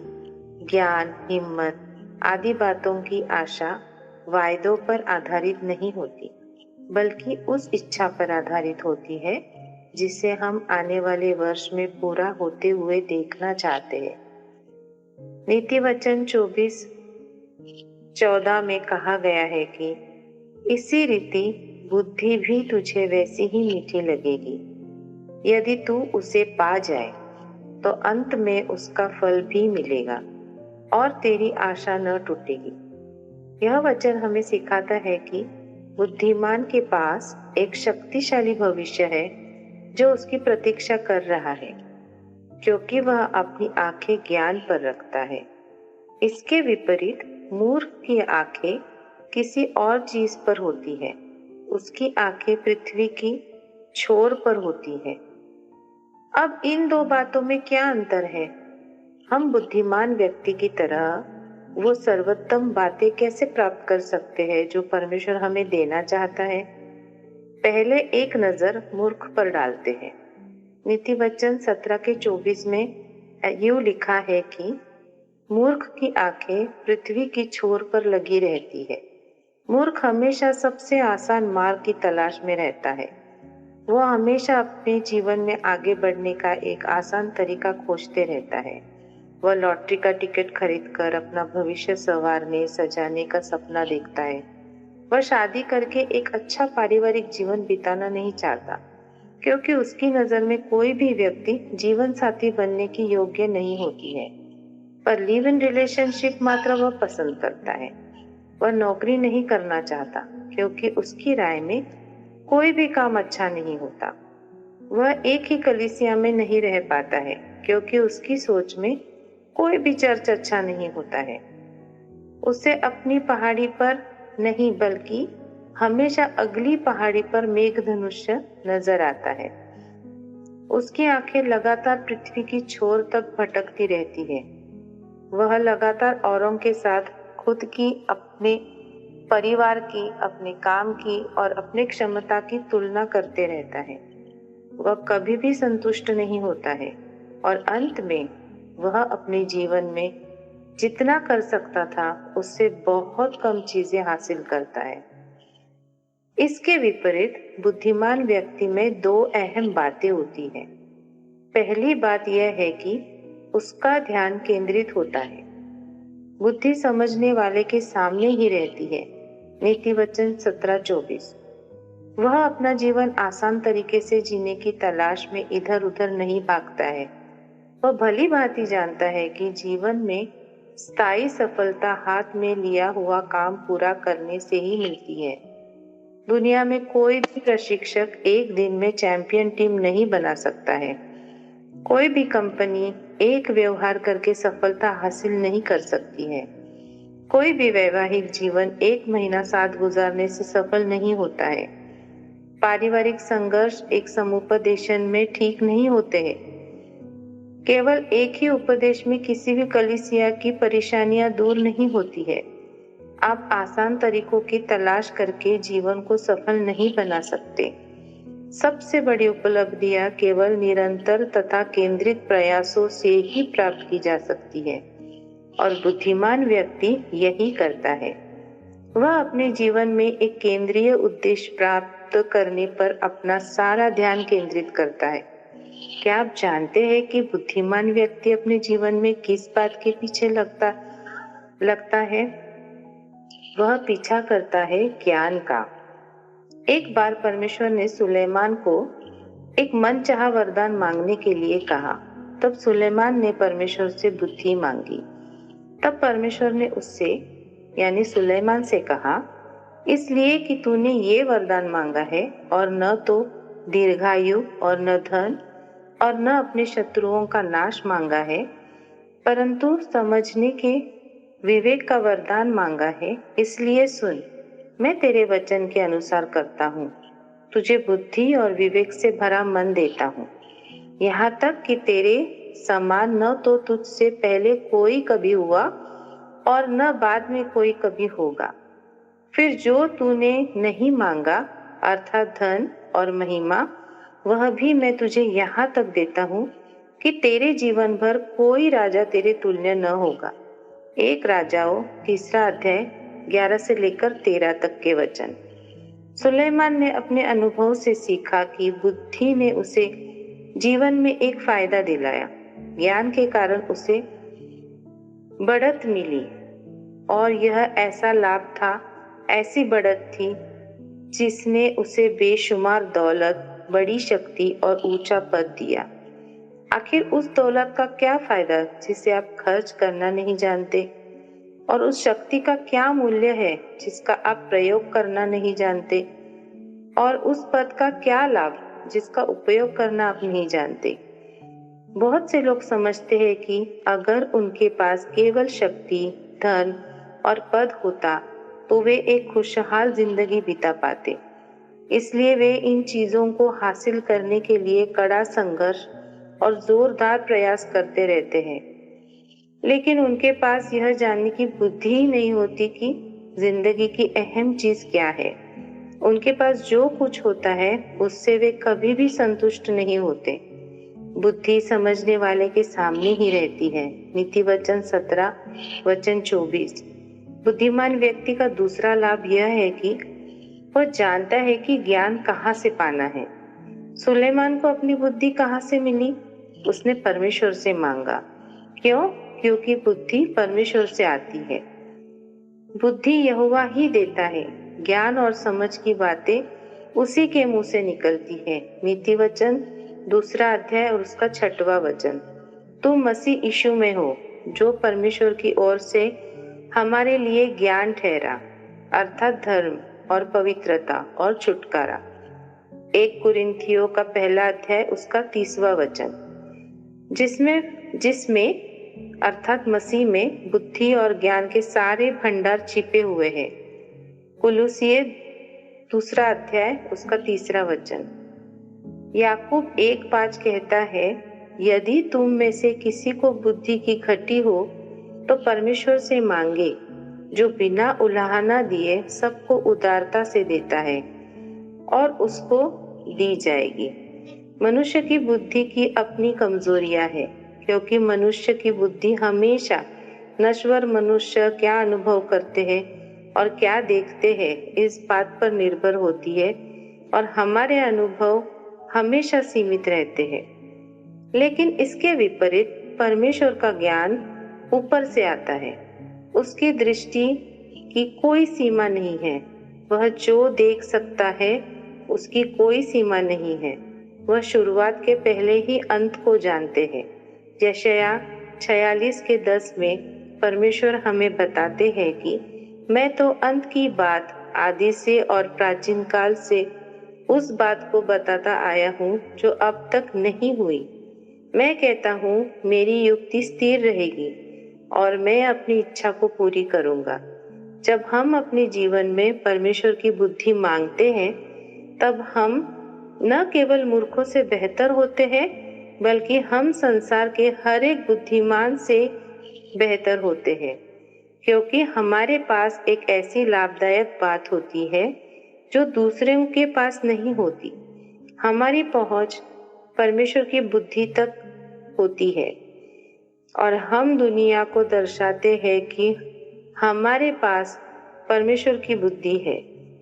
ज्ञान, हिम्मत आदि बातों की आशा वायदों पर आधारित नहीं होती, बल्कि उस इच्छा पर आधारित होती है जिसे हम आने वाले वर्ष में पूरा होते हुए देखना चाहते हैं। नीति वचन 24:14 में कहा गया है कि इसी रीति बुद्धि भी तुझे वैसी ही मीठी लगेगी। यदि तू उसे पा जाए तो अंत में उसका फल भी मिलेगा और तेरी आशा न टूटेगी। यह वचन हमें सिखाता है कि बुद्धिमान के पास एक शक्तिशाली भविष्य है जो उसकी प्रतीक्षा कर रहा है, क्योंकि वह अपनी आंखें ज्ञान पर रखता है। इसके विपरीत मूर्ख की आंखें किसी और चीज पर होती है। उसकी आंखें पृथ्वी की छोर पर होती है। अब इन दो बातों में क्या अंतर है? हम बुद्धिमान व्यक्ति की तरह वो सर्वोत्तम बातें कैसे प्राप्त कर सकते हैं जो परमेश्वर हमें देना चाहता है? पहले एक नजर मूर्ख पर डालते हैं। नीति वचन 17:24 में यूं लिखा है कि मूर्ख की आंखें पृथ्वी की छोर पर लगी रहती है। मूर्ख हमेशा सबसे आसान मार्ग की तलाश में रहता है। वो हमेशा अपने जीवन में आगे बढ़ने का एक आसान तरीका खोजते रहता है। वह लॉटरी का टिकट खरीदकर अपना भविष्य संवारने सजाने का सपना देखता है। वह शादी करके एक अच्छा पारिवारिक जीवन बिताना नहीं चाहता, क्योंकि उसकी नजर में कोई भी व्यक्ति जीवन साथी बनने की योग्य नहीं होती है। पर लिव इन रिलेशनशिप मात्र वह पसंद करता है। वह नौकरी नहीं करना चाहता, क्योंकि उसकी राय में कोई भी काम अच्छा नहीं होता। वह एक ही कलीसिया में नहीं रह पाता है, क्योंकि उसकी सोच में कोई भी चर्च अच्छा नहीं होता है। उसे अपनी पहाड़ी पर नहीं बल्कि हमेशा अगली पहाड़ी पर मेघधनुष्य नजर आता है। उसकी आंखें लगातार पृथ्वी की छोर तक भटकती रहती है। वह लगातार औरों के साथ खुद की, अपने परिवार की, अपने काम की और अपने क्षमता की तुलना करते रहता है। वह कभी भी संतुष्ट नहीं होता है और अंत में वह अपने जीवन में जितना कर सकता था उससे बहुत कम चीजें हासिल करता है। इसके विपरीत बुद्धिमान व्यक्ति में दो अहम बातें होती हैं। पहली बात यह है कि उसका ध्यान केंद्रित होता है। बुद्धि समझने वाले के सामने ही रहती है। नीति वचन 17:24। वह अपना जीवन आसान तरीके से जीने की तलाश में इधर उधर नहीं भागता है। वह भली भांति जानता है कि जीवन में स्थायी सफलता हाथ में लिया हुआ काम पूरा करने से ही मिलती है। दुनिया में कोई भी प्रशिक्षक एक दिन में चैंपियन टीम नहीं बना सकता है। कोई भी कंपनी एक व्यवहार करके सफलता हासिल नहीं कर सकती है। कोई भी वैवाहिक जीवन एक महीना साथ गुजारने से सफल नहीं होता है। पारिवारिक संघर्ष एक समुपदेशन में ठीक नहीं होते हैं। केवल एक ही उपदेश में किसी भी कलीसिया की परेशानियां दूर नहीं होती है। आप आसान तरीकों की तलाश करके जीवन को सफल नहीं बना सकते। सबसे बड़ी उपलब्धियां केवल निरंतर तथा केंद्रित प्रयासों से ही प्राप्त की जा सकती है और बुद्धिमान व्यक्ति यही करता है। वह अपने जीवन में एक केंद्रीय उद्देश्य प्राप्त करने पर अपना सारा ध्यान केंद्रित करता है। क्या आप जानते हैं कि बुद्धिमान व्यक्ति अपने जीवन में किस बात के पीछे लगता है? वह पीछा करता है ज्ञान का। एक बार परमेश्वर ने सुलेमान को एक मनचाहा वरदान मांगने के लिए कहा। तब सुलेमान ने परमेश्वर से बुद्धि मांगी। तब परमेश्वर ने उससे यानी सुलेमान से कहा, इसलिए कि तूने ये वरदान मांगा है और न तो दीर्घायु और न धन और न अपने शत्रुओं का नाश मांगा है, परंतु समझने के विवेक का वरदान मांगा है। इसलिए सुन, मैं तेरे वचन के अनुसार करता हूँ। तुझे बुद्धि और विवेक से भरा मन देता हूँ, यहाँ तक कि तेरे समान न तो तुझसे पहले कोई कभी हुआ और न बाद में कोई कभी होगा। फिर जो तूने नहीं मांगा अर्थात धन और महिमा, वह भी मैं तुझे यहाँ तक देता हूँ कि तेरे जीवन भर कोई राजा तेरे तुल्य न होगा। 1 राजाओं 3 अध्याय 11 से लेकर 13 तक के वचन। सुलेमान ने अपने अनुभव से सीखा कि बुद्धि ने उसे जीवन में एक फायदा दिलाया। ज्ञान के कारण उसे बढ़त मिली और यह ऐसा लाभ था, ऐसी बढ़त थी जिसने उसे बेशुमार दौलत, बड़ी शक्ति और ऊंचा पद दिया। आखिर उस दौलत का क्या फायदा जिसे आप खर्च करना नहीं जानते, और उस शक्ति का क्या मूल्य है जिसका आप प्रयोग करना नहीं जानते, और उस पद का क्या लाभ जिसका उपयोग करना आप नहीं जानते। बहुत से लोग समझते हैं कि अगर उनके पास केवल शक्ति, धन और पद होता तो वे एक खुशहाल जिंदगी बिता पाते, इसलिए वे इन चीजों को हासिल करने के लिए कड़ा संघर्ष और जोरदार प्रयास करते रहते हैं। लेकिन उनके पास यह जानने की बुद्धि ही नहीं होती कि जिंदगी की अहम चीज क्या है। उनके पास जो कुछ होता है उससे वे कभी भी संतुष्ट नहीं होते। बुद्धि समझने वाले के सामने ही रहती है। नीति वचन 17 वचन 24। बुद्धिमान व्यक्ति का दूसरा लाभ यह है कि वह जानता है कि ज्ञान कहाँ से पाना है। सुलेमान को अपनी बुद्धि कहाँ से मिली? उसने परमेश्वर से मांगा। क्यों? क्योंकि बुद्धि परमेश्वर से आती है। बुद्धि यहोवा ही देता है। ज्ञान और समझ की बातें उसी के मुंह से निकलती है। नीति वचन 2 अध्याय और उसका 6वां वचन। तुम मसीह यीशु में हो, जो परमेश्वर की ओर से हमारे लिए ज्ञान ठहरा, अर्थात धर्म और पवित्रता और छुटकारा। 1 कुरिन्थियों का 1 अध्याय उसका 30वां वचन। जिसमें अर्थात मसीह में बुद्धि और ज्ञान के सारे भंडार छिपे हुए हैं। कुलुसिये 2 अध्याय उसका 3वां वचन। याकूब 1:5 कहता है, यदि तुम में से किसी को बुद्धि की घटी हो तो परमेश्वर से मांगे, जो बिना उलाहना दिए सबको उदारता से देता है और उसको दी जाएगी। मनुष्य की बुद्धि की अपनी कमजोरियां हैं, क्योंकि मनुष्य की बुद्धि हमेशा नश्वर मनुष्य क्या अनुभव करते हैं और क्या देखते हैं इस बात पर निर्भर होती है, और हमारे अनुभव हमेशा सीमित रहते हैं। लेकिन इसके विपरीत परमेश्वर का ज्ञान ऊपर से आता है। उसकी दृष्टि की कोई सीमा नहीं है। वह जो देख सकता है उसकी कोई सीमा नहीं है। वह शुरुआत के पहले ही अंत को जानते हैं। यशायाह 46:10 में परमेश्वर हमें बताते हैं कि मैं तो अंत की बात आदि से और प्राचीन काल से उस बात को बताता आया हूँ जो अब तक नहीं हुई। मैं कहता हूँ मेरी युक्ति स्थिर रहेगी और मैं अपनी इच्छा को पूरी करूँगा। जब हम अपने जीवन में परमेश्वर की बुद्धि मांगते हैं तब हम न केवल मूर्खों से बेहतर होते हैं, बल्कि हम संसार के हर एक बुद्धिमान से बेहतर होते हैं, क्योंकि हमारे पास एक ऐसी लाभदायक बात होती है जो दूसरों के पास नहीं होती। हमारी पहुंच परमेश्वर की बुद्धि तक होती है और हम दुनिया को दर्शाते हैं कि हमारे पास परमेश्वर की बुद्धि है,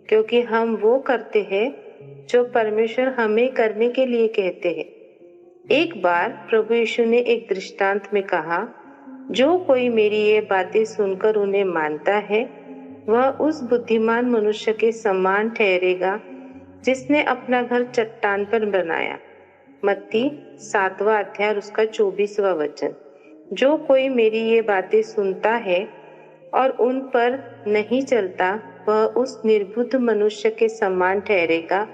क्योंकि हम वो करते हैं जो परमेश्वर हमें करने के लिए कहते हैं। एक बार प्रभु यीशु ने एक दृष्टांत में कहा, जो कोई मेरी ये बातें सुनकर उन्हें मानता है वह उस बुद्धिमान मनुष्य के समान ठहरेगा जिसने अपना घर चट्टान पर बनाया। मत्ती 7वां अध्याय उसका 24वां वचन। जो कोई मेरी ये बातें सुनता है और उन पर नहीं चलता वह उस निर्बुद्ध मनुष्य के समान ठहरेगा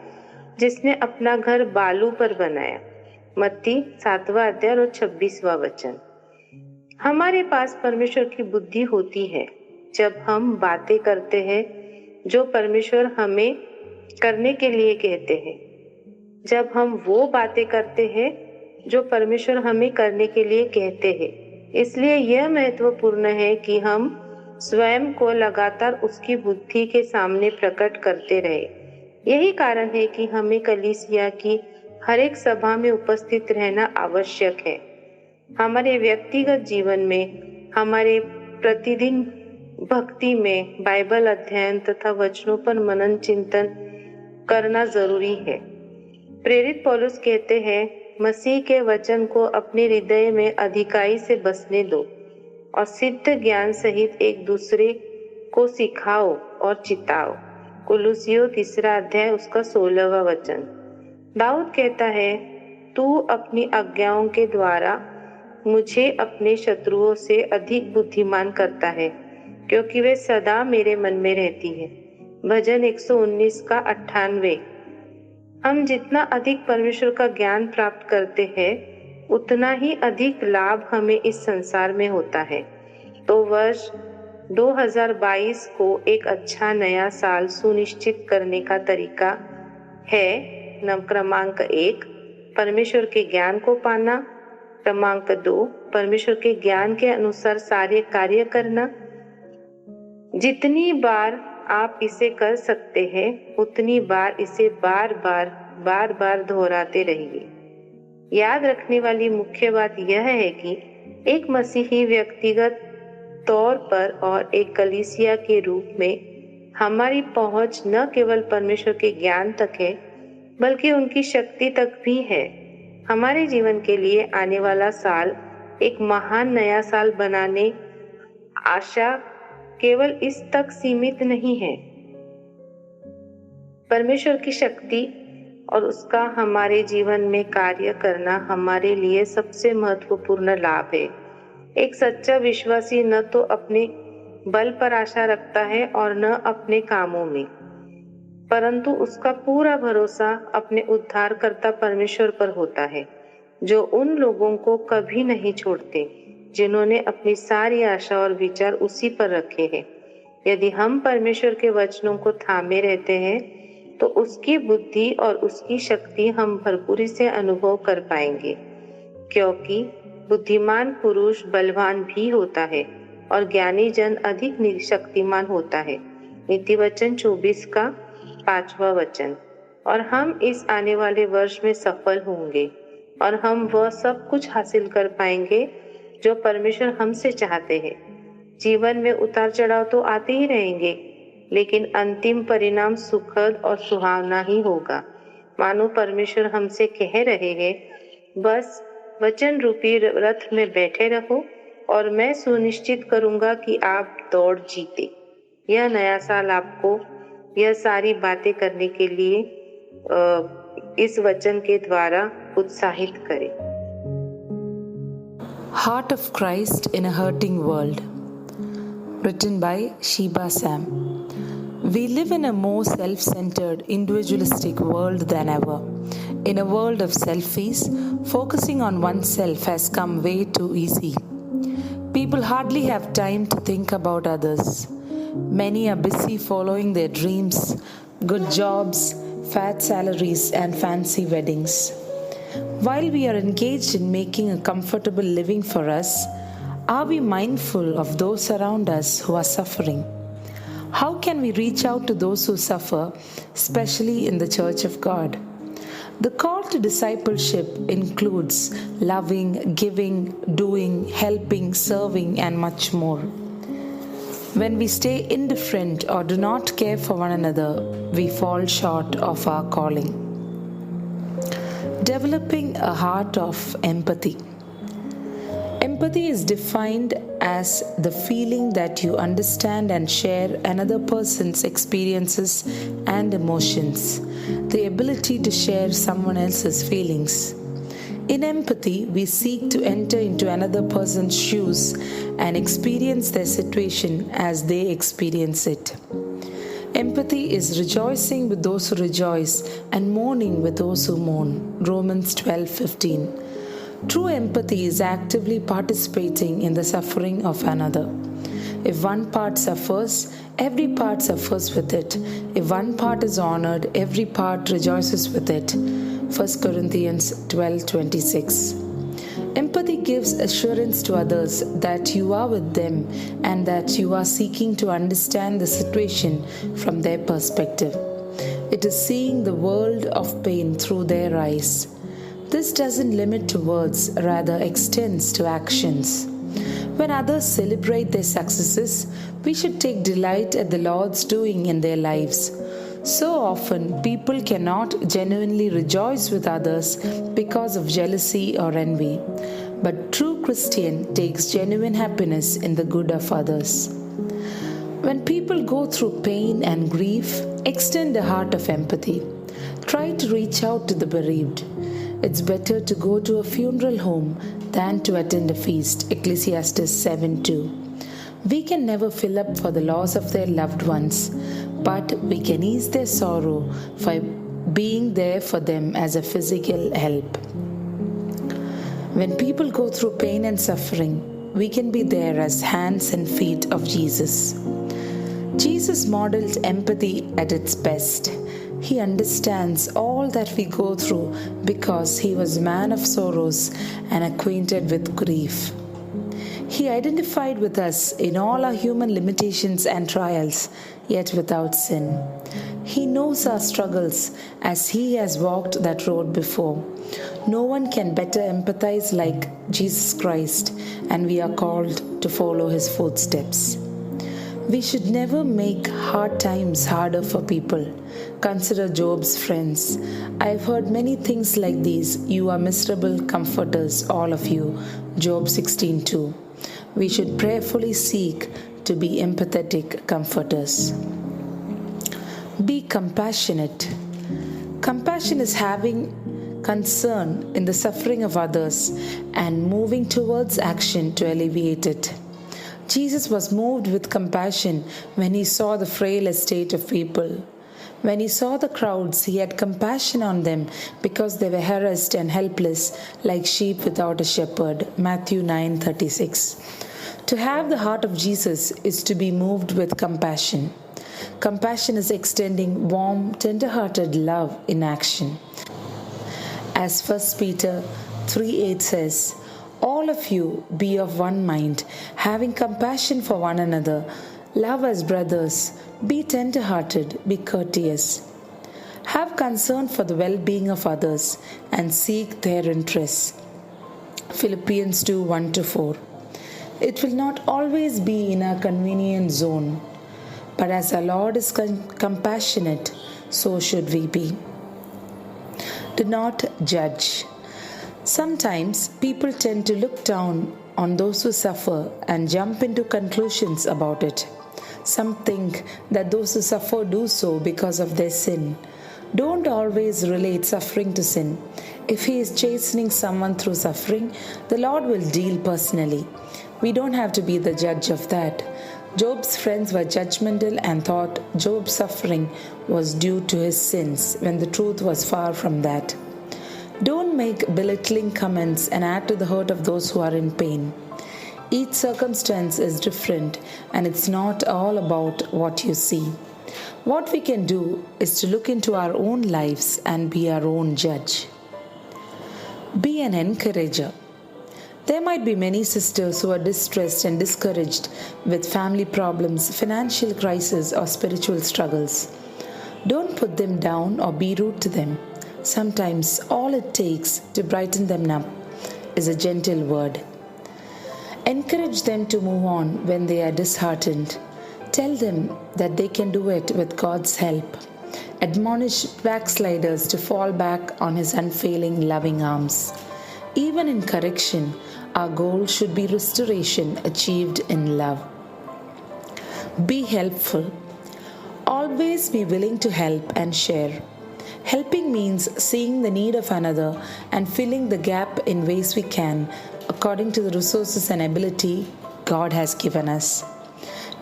जिसने अपना घर बालू पर बनाया। मत्ती 7वां अध्याय और 26वां वचन। हमारे पास परमेश्वर की बुद्धि होती है जब हम बातें करते हैं जो परमेश्वर हमें करने के लिए कहते हैं। जब हम वो बातें करते हैं जो परमेश्वर हमें करने के लिए कहते हैं। इसलिए यह महत्वपूर्ण है कि हम स्वयं को लगातार उसकी बुद्धि के सामने प्रकट करते रहे। यही कारण है कि हमें कलीसिया की हर एक सभा में उपस्थित रहना आवश्यक है। हमारे व्यक्तिगत जीवन में, हमारे प्रतिदिन भक्ति में बाइबल अध्ययन तथा वचनों पर मनन चिंतन करना जरूरी है। प्रेरित पौलुस कहते हैं, मसीह के वचन को अपने हृदय में अधिकाई से बसने दो और सिद्ध ज्ञान सहित एक दूसरे को सिखाओ और चिताओ। कुलुसियों 3 अध्याय उसका 16वां वचन। दाऊद कहता है, तू अपनी आज्ञाओं के द्वारा मुझे अपने शत्रुओं से अधिक बुद्धिमान करता है, क्योंकि वे सदा मेरे मन में रहती है। भजन 119 का 98। हम जितना अधिक परमेश्वर का ज्ञान प्राप्त करते हैं, उतना ही अधिक लाभ हमें इस संसार में होता है। तो वर्ष 2022 को एक अच्छा नया साल सुनिश्चित करने का तरीका है। क्रमांक 1, परमेश्वर के ज्ञान को पाना। क्रमांक 2, परमेश्वर के ज्ञान के अनुसार सारे कार्य करना। जितनी बार आप इसे कर सकते हैं, उतनी बार इसे बार बार दोहराते रहिए। याद रखने वाली मुख्य बात यह है कि एक मसीही व्यक्तिगत तौर पर और एक कलीसिया के रूप में हमारी पहुंच न केवल परमेश्वर के ज्ञान तक है, बल्कि उनकी शक्ति तक भी है। हमारे जीवन के लिए आने वाला साल एक महान नया साल बनाने आशा केवल इस तक सीमित नहीं है। परमेश्वर की शक्ति और उसका हमारे जीवन में कार्य करना हमारे लिए सबसे महत्वपूर्ण लाभ है। एक सच्चा विश्वासी न तो अपने बल पर आशा रखता है और न अपने कामों में, परंतु उसका पूरा भरोसा अपने उद्धारकर्ता परमेश्वर पर होता है, जो उन लोगों को कभी नहीं छोड़ते जिन्होंने अपनी सारी आशा और विचार उसी पर रखे हैं। यदि हम परमेश्वर के वचनों को थामे रहते हैं, तो उसकी बुद्धि और उसकी शक्ति हम भरपूरी से अनुभव कर पाएंगे, क्योंकि बुद्धिमान पुरुष बलवान भी होता है और ज्ञानी जन अधिक शक्तिमान होता है। नीति वचन 24 का 5वां वचन। और हम इस आने वाले वर्ष में सफल होंगे और हम वह सब कुछ हासिल कर पाएंगे जो परमेश्वर हमसे चाहते हैं। जीवन में उतार चढ़ाव तो आते ही रहेंगे, लेकिन अंतिम परिणाम सुखद और सुहावना ही होगा। मानो परमेश्वर हमसे कह रहे हैं, बस वचन रूपी रथ में बैठे रहो और मैं सुनिश्चित करूंगा कि आप दौड़ जीते। यह नया साल आपको यह सारी बातें करने के लिए इस वचन के द्वारा उत्साहित करे। Heart of Christ in a Hurting World, written by Sheba Sam. We live in a more self-centered, individualistic world than ever. In a world of selfies, focusing on oneself has come way too easy. People hardly have time to think about others. Many are busy following their dreams, good jobs, fat salaries, and fancy weddings. While we are engaged in making a comfortable living for us, are we mindful of those around us who are suffering? How can we reach out to those who suffer, especially in the Church of God? The call to discipleship includes loving, giving, doing, helping, serving, and much more. When we stay indifferent or do not care for one another, we fall short of our calling. Developing a heart of empathy. Empathy is defined as the feeling that you understand and share another person's experiences and emotions, the ability to share someone else's feelings. In empathy, we seek to enter into another person's shoes and experience their situation as they experience it. Empathy is rejoicing with those who rejoice and mourning with those who mourn. Romans 12:15. True empathy is actively participating in the suffering of another. If one part suffers, every part suffers with it. If one part is honored, every part rejoices with it. 1 Corinthians 12:26. Empathy gives assurance to others that you are with them and that you are seeking to understand the situation from their perspective. It is seeing the world of pain through their eyes. This doesn't limit to words, rather extends to actions. When others celebrate their successes, we should take delight at the Lord's doing in their lives. So often, people cannot genuinely rejoice with others because of jealousy or envy. But true Christian takes genuine happiness in the good of others. When people go through pain and grief, extend a heart of empathy. Try to reach out to the bereaved. It's better to go to a funeral home than to attend a feast. Ecclesiastes 7:2. We can never fill up for the loss of their loved ones, but we can ease their sorrow by being there for them as a physical help. When people go through pain and suffering, we can be there as hands and feet of Jesus. Jesus modeled empathy at its best. He understands all that we go through because he was a man of sorrows and acquainted with grief. He identified with us in all our human limitations and trials, yet without sin. He knows our struggles as he has walked that road before. No one can better empathize like Jesus Christ, and we are called to follow his footsteps. We should never make hard times harder for people. Consider Job's friends. I've heard many things like these. You are miserable comforters, all of you. Job 16:2. We should prayerfully seek to be empathetic comforters. Be compassionate. Compassion is having concern in the suffering of others and moving towards action to alleviate it. Jesus was moved with compassion when he saw the frail estate of people. When he saw the crowds, he had compassion on them because they were harassed and helpless like sheep without a shepherd. Matthew 9:36. To have the heart of Jesus is to be moved with compassion. Compassion is extending warm, tender-hearted love in action. As 1 Peter 3:8 says, all of you be of one mind, having compassion for one another. Love as brothers. Be tender-hearted. Be courteous. Have concern for the well-being of others and seek their interests. Philippians 2:1-4. It will not always be in our convenient zone, but as our Lord is compassionate, so should we be. Do not judge. Sometimes people tend to look down on those who suffer and jump into conclusions about it. Some think that those who suffer do so because of their sin. Don't always relate suffering to sin. If he is chastening someone through suffering, the Lord will deal personally. We don't have to be the judge of that. Job's friends were judgmental and thought Job's suffering was due to his sins when the truth was far from that. Don't make belittling comments and add to the hurt of those who are in pain. Each circumstance is different and it's not all about what you see. What we can do is to look into our own lives and be our own judge. Be an encourager. There might be many sisters who are distressed and discouraged with family problems, financial crisis, or spiritual struggles. Don't put them down or be rude to them. Sometimes all it takes to brighten them up is a gentle word. Encourage them to move on when they are disheartened. Tell them that they can do it with God's help. Admonish backsliders to fall back on his unfailing loving arms. Even in correction, our goal should be restoration achieved in love. Be helpful. Always be willing to help and share. Helping means seeing the need of another and filling the gap in ways we can, according to the resources and ability God has given us.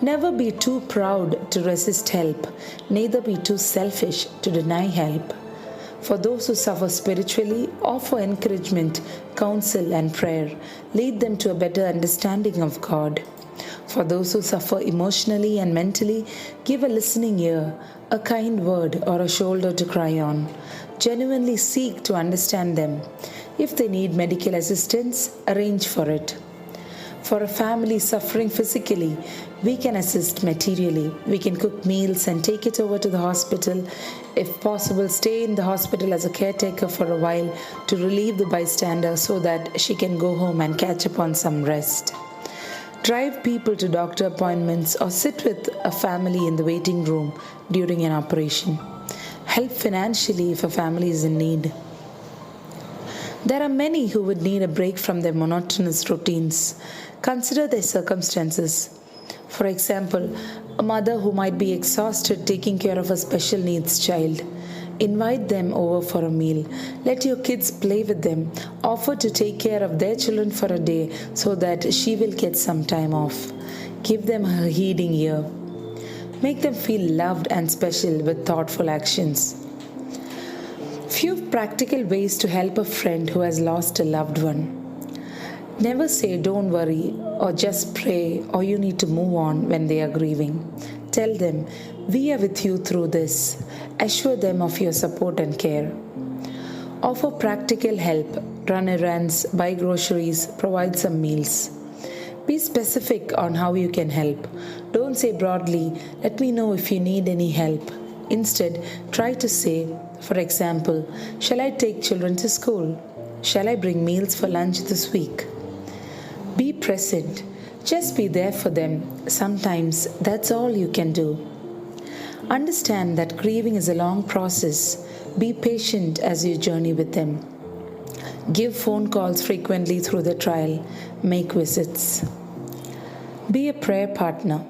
Never be too proud to resist help, neither be too selfish to deny help. For those who suffer spiritually, offer encouragement, counsel, and prayer. Lead them to a better understanding of God. For those who suffer emotionally and mentally, give a listening ear, a kind word, or a shoulder to cry on. Genuinely seek to understand them. If they need medical assistance, arrange for it. For a family suffering physically, we can assist materially. We can cook meals and take it over to the hospital. If possible, stay in the hospital as a caretaker for a while to relieve the bystander so that she can go home and catch up on some rest. Drive people to doctor appointments or sit with a family in the waiting room during an operation. Help financially if a family is in need. There are many who would need a break from their monotonous routines. Consider their circumstances. For example, a mother who might be exhausted taking care of a special needs child. Invite them over for a meal. Let your kids play with them. Offer to take care of their children for a day so that she will get some time off. Give them a heeding ear. Make them feel loved and special with thoughtful actions. Few practical ways to help a friend who has lost a loved one. Never say don't worry or just pray or you need to move on when they are grieving. Tell them we are with you through this. Assure them of your support and care. Offer practical help. Run errands, buy groceries, provide some meals. Be specific on how you can help. Don't say broadly, let me know if you need any help. Instead, try to say, for example, shall I take children to school? Shall I bring meals for lunch this week? Be present. Just be there for them. Sometimes that's all you can do. Understand that grieving is a long process. Be patient as you journey with them. Give phone calls frequently through the trial. Make visits. Be a prayer partner.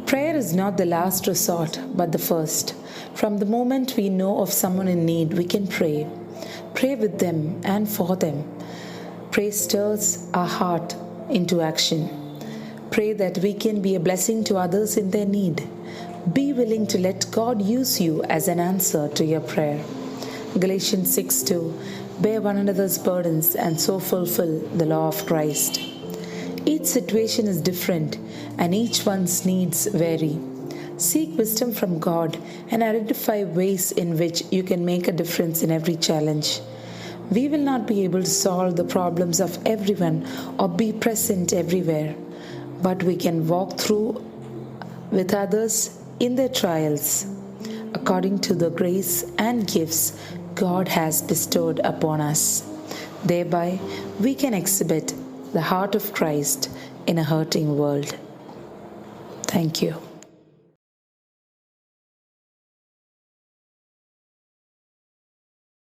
Prayer is not the last resort, but the first. From the moment we know of someone in need, we can pray. Pray with them and for them. Prayer stirs our heart into action. Pray that we can be a blessing to others in their need. Be willing to let God use you as an answer to your prayer. Galatians 6:2. Bear one another's burdens and so fulfill the law of Christ. Each situation is different and each one's needs vary. Seek wisdom from God and identify ways in which you can make a difference in every challenge. We will not be able to solve the problems of everyone or be present everywhere, but we can walk through with others in their trials according to the grace and gifts God has bestowed upon us. Thereby, we can exhibit the heart of Christ in a hurting world. Thank you.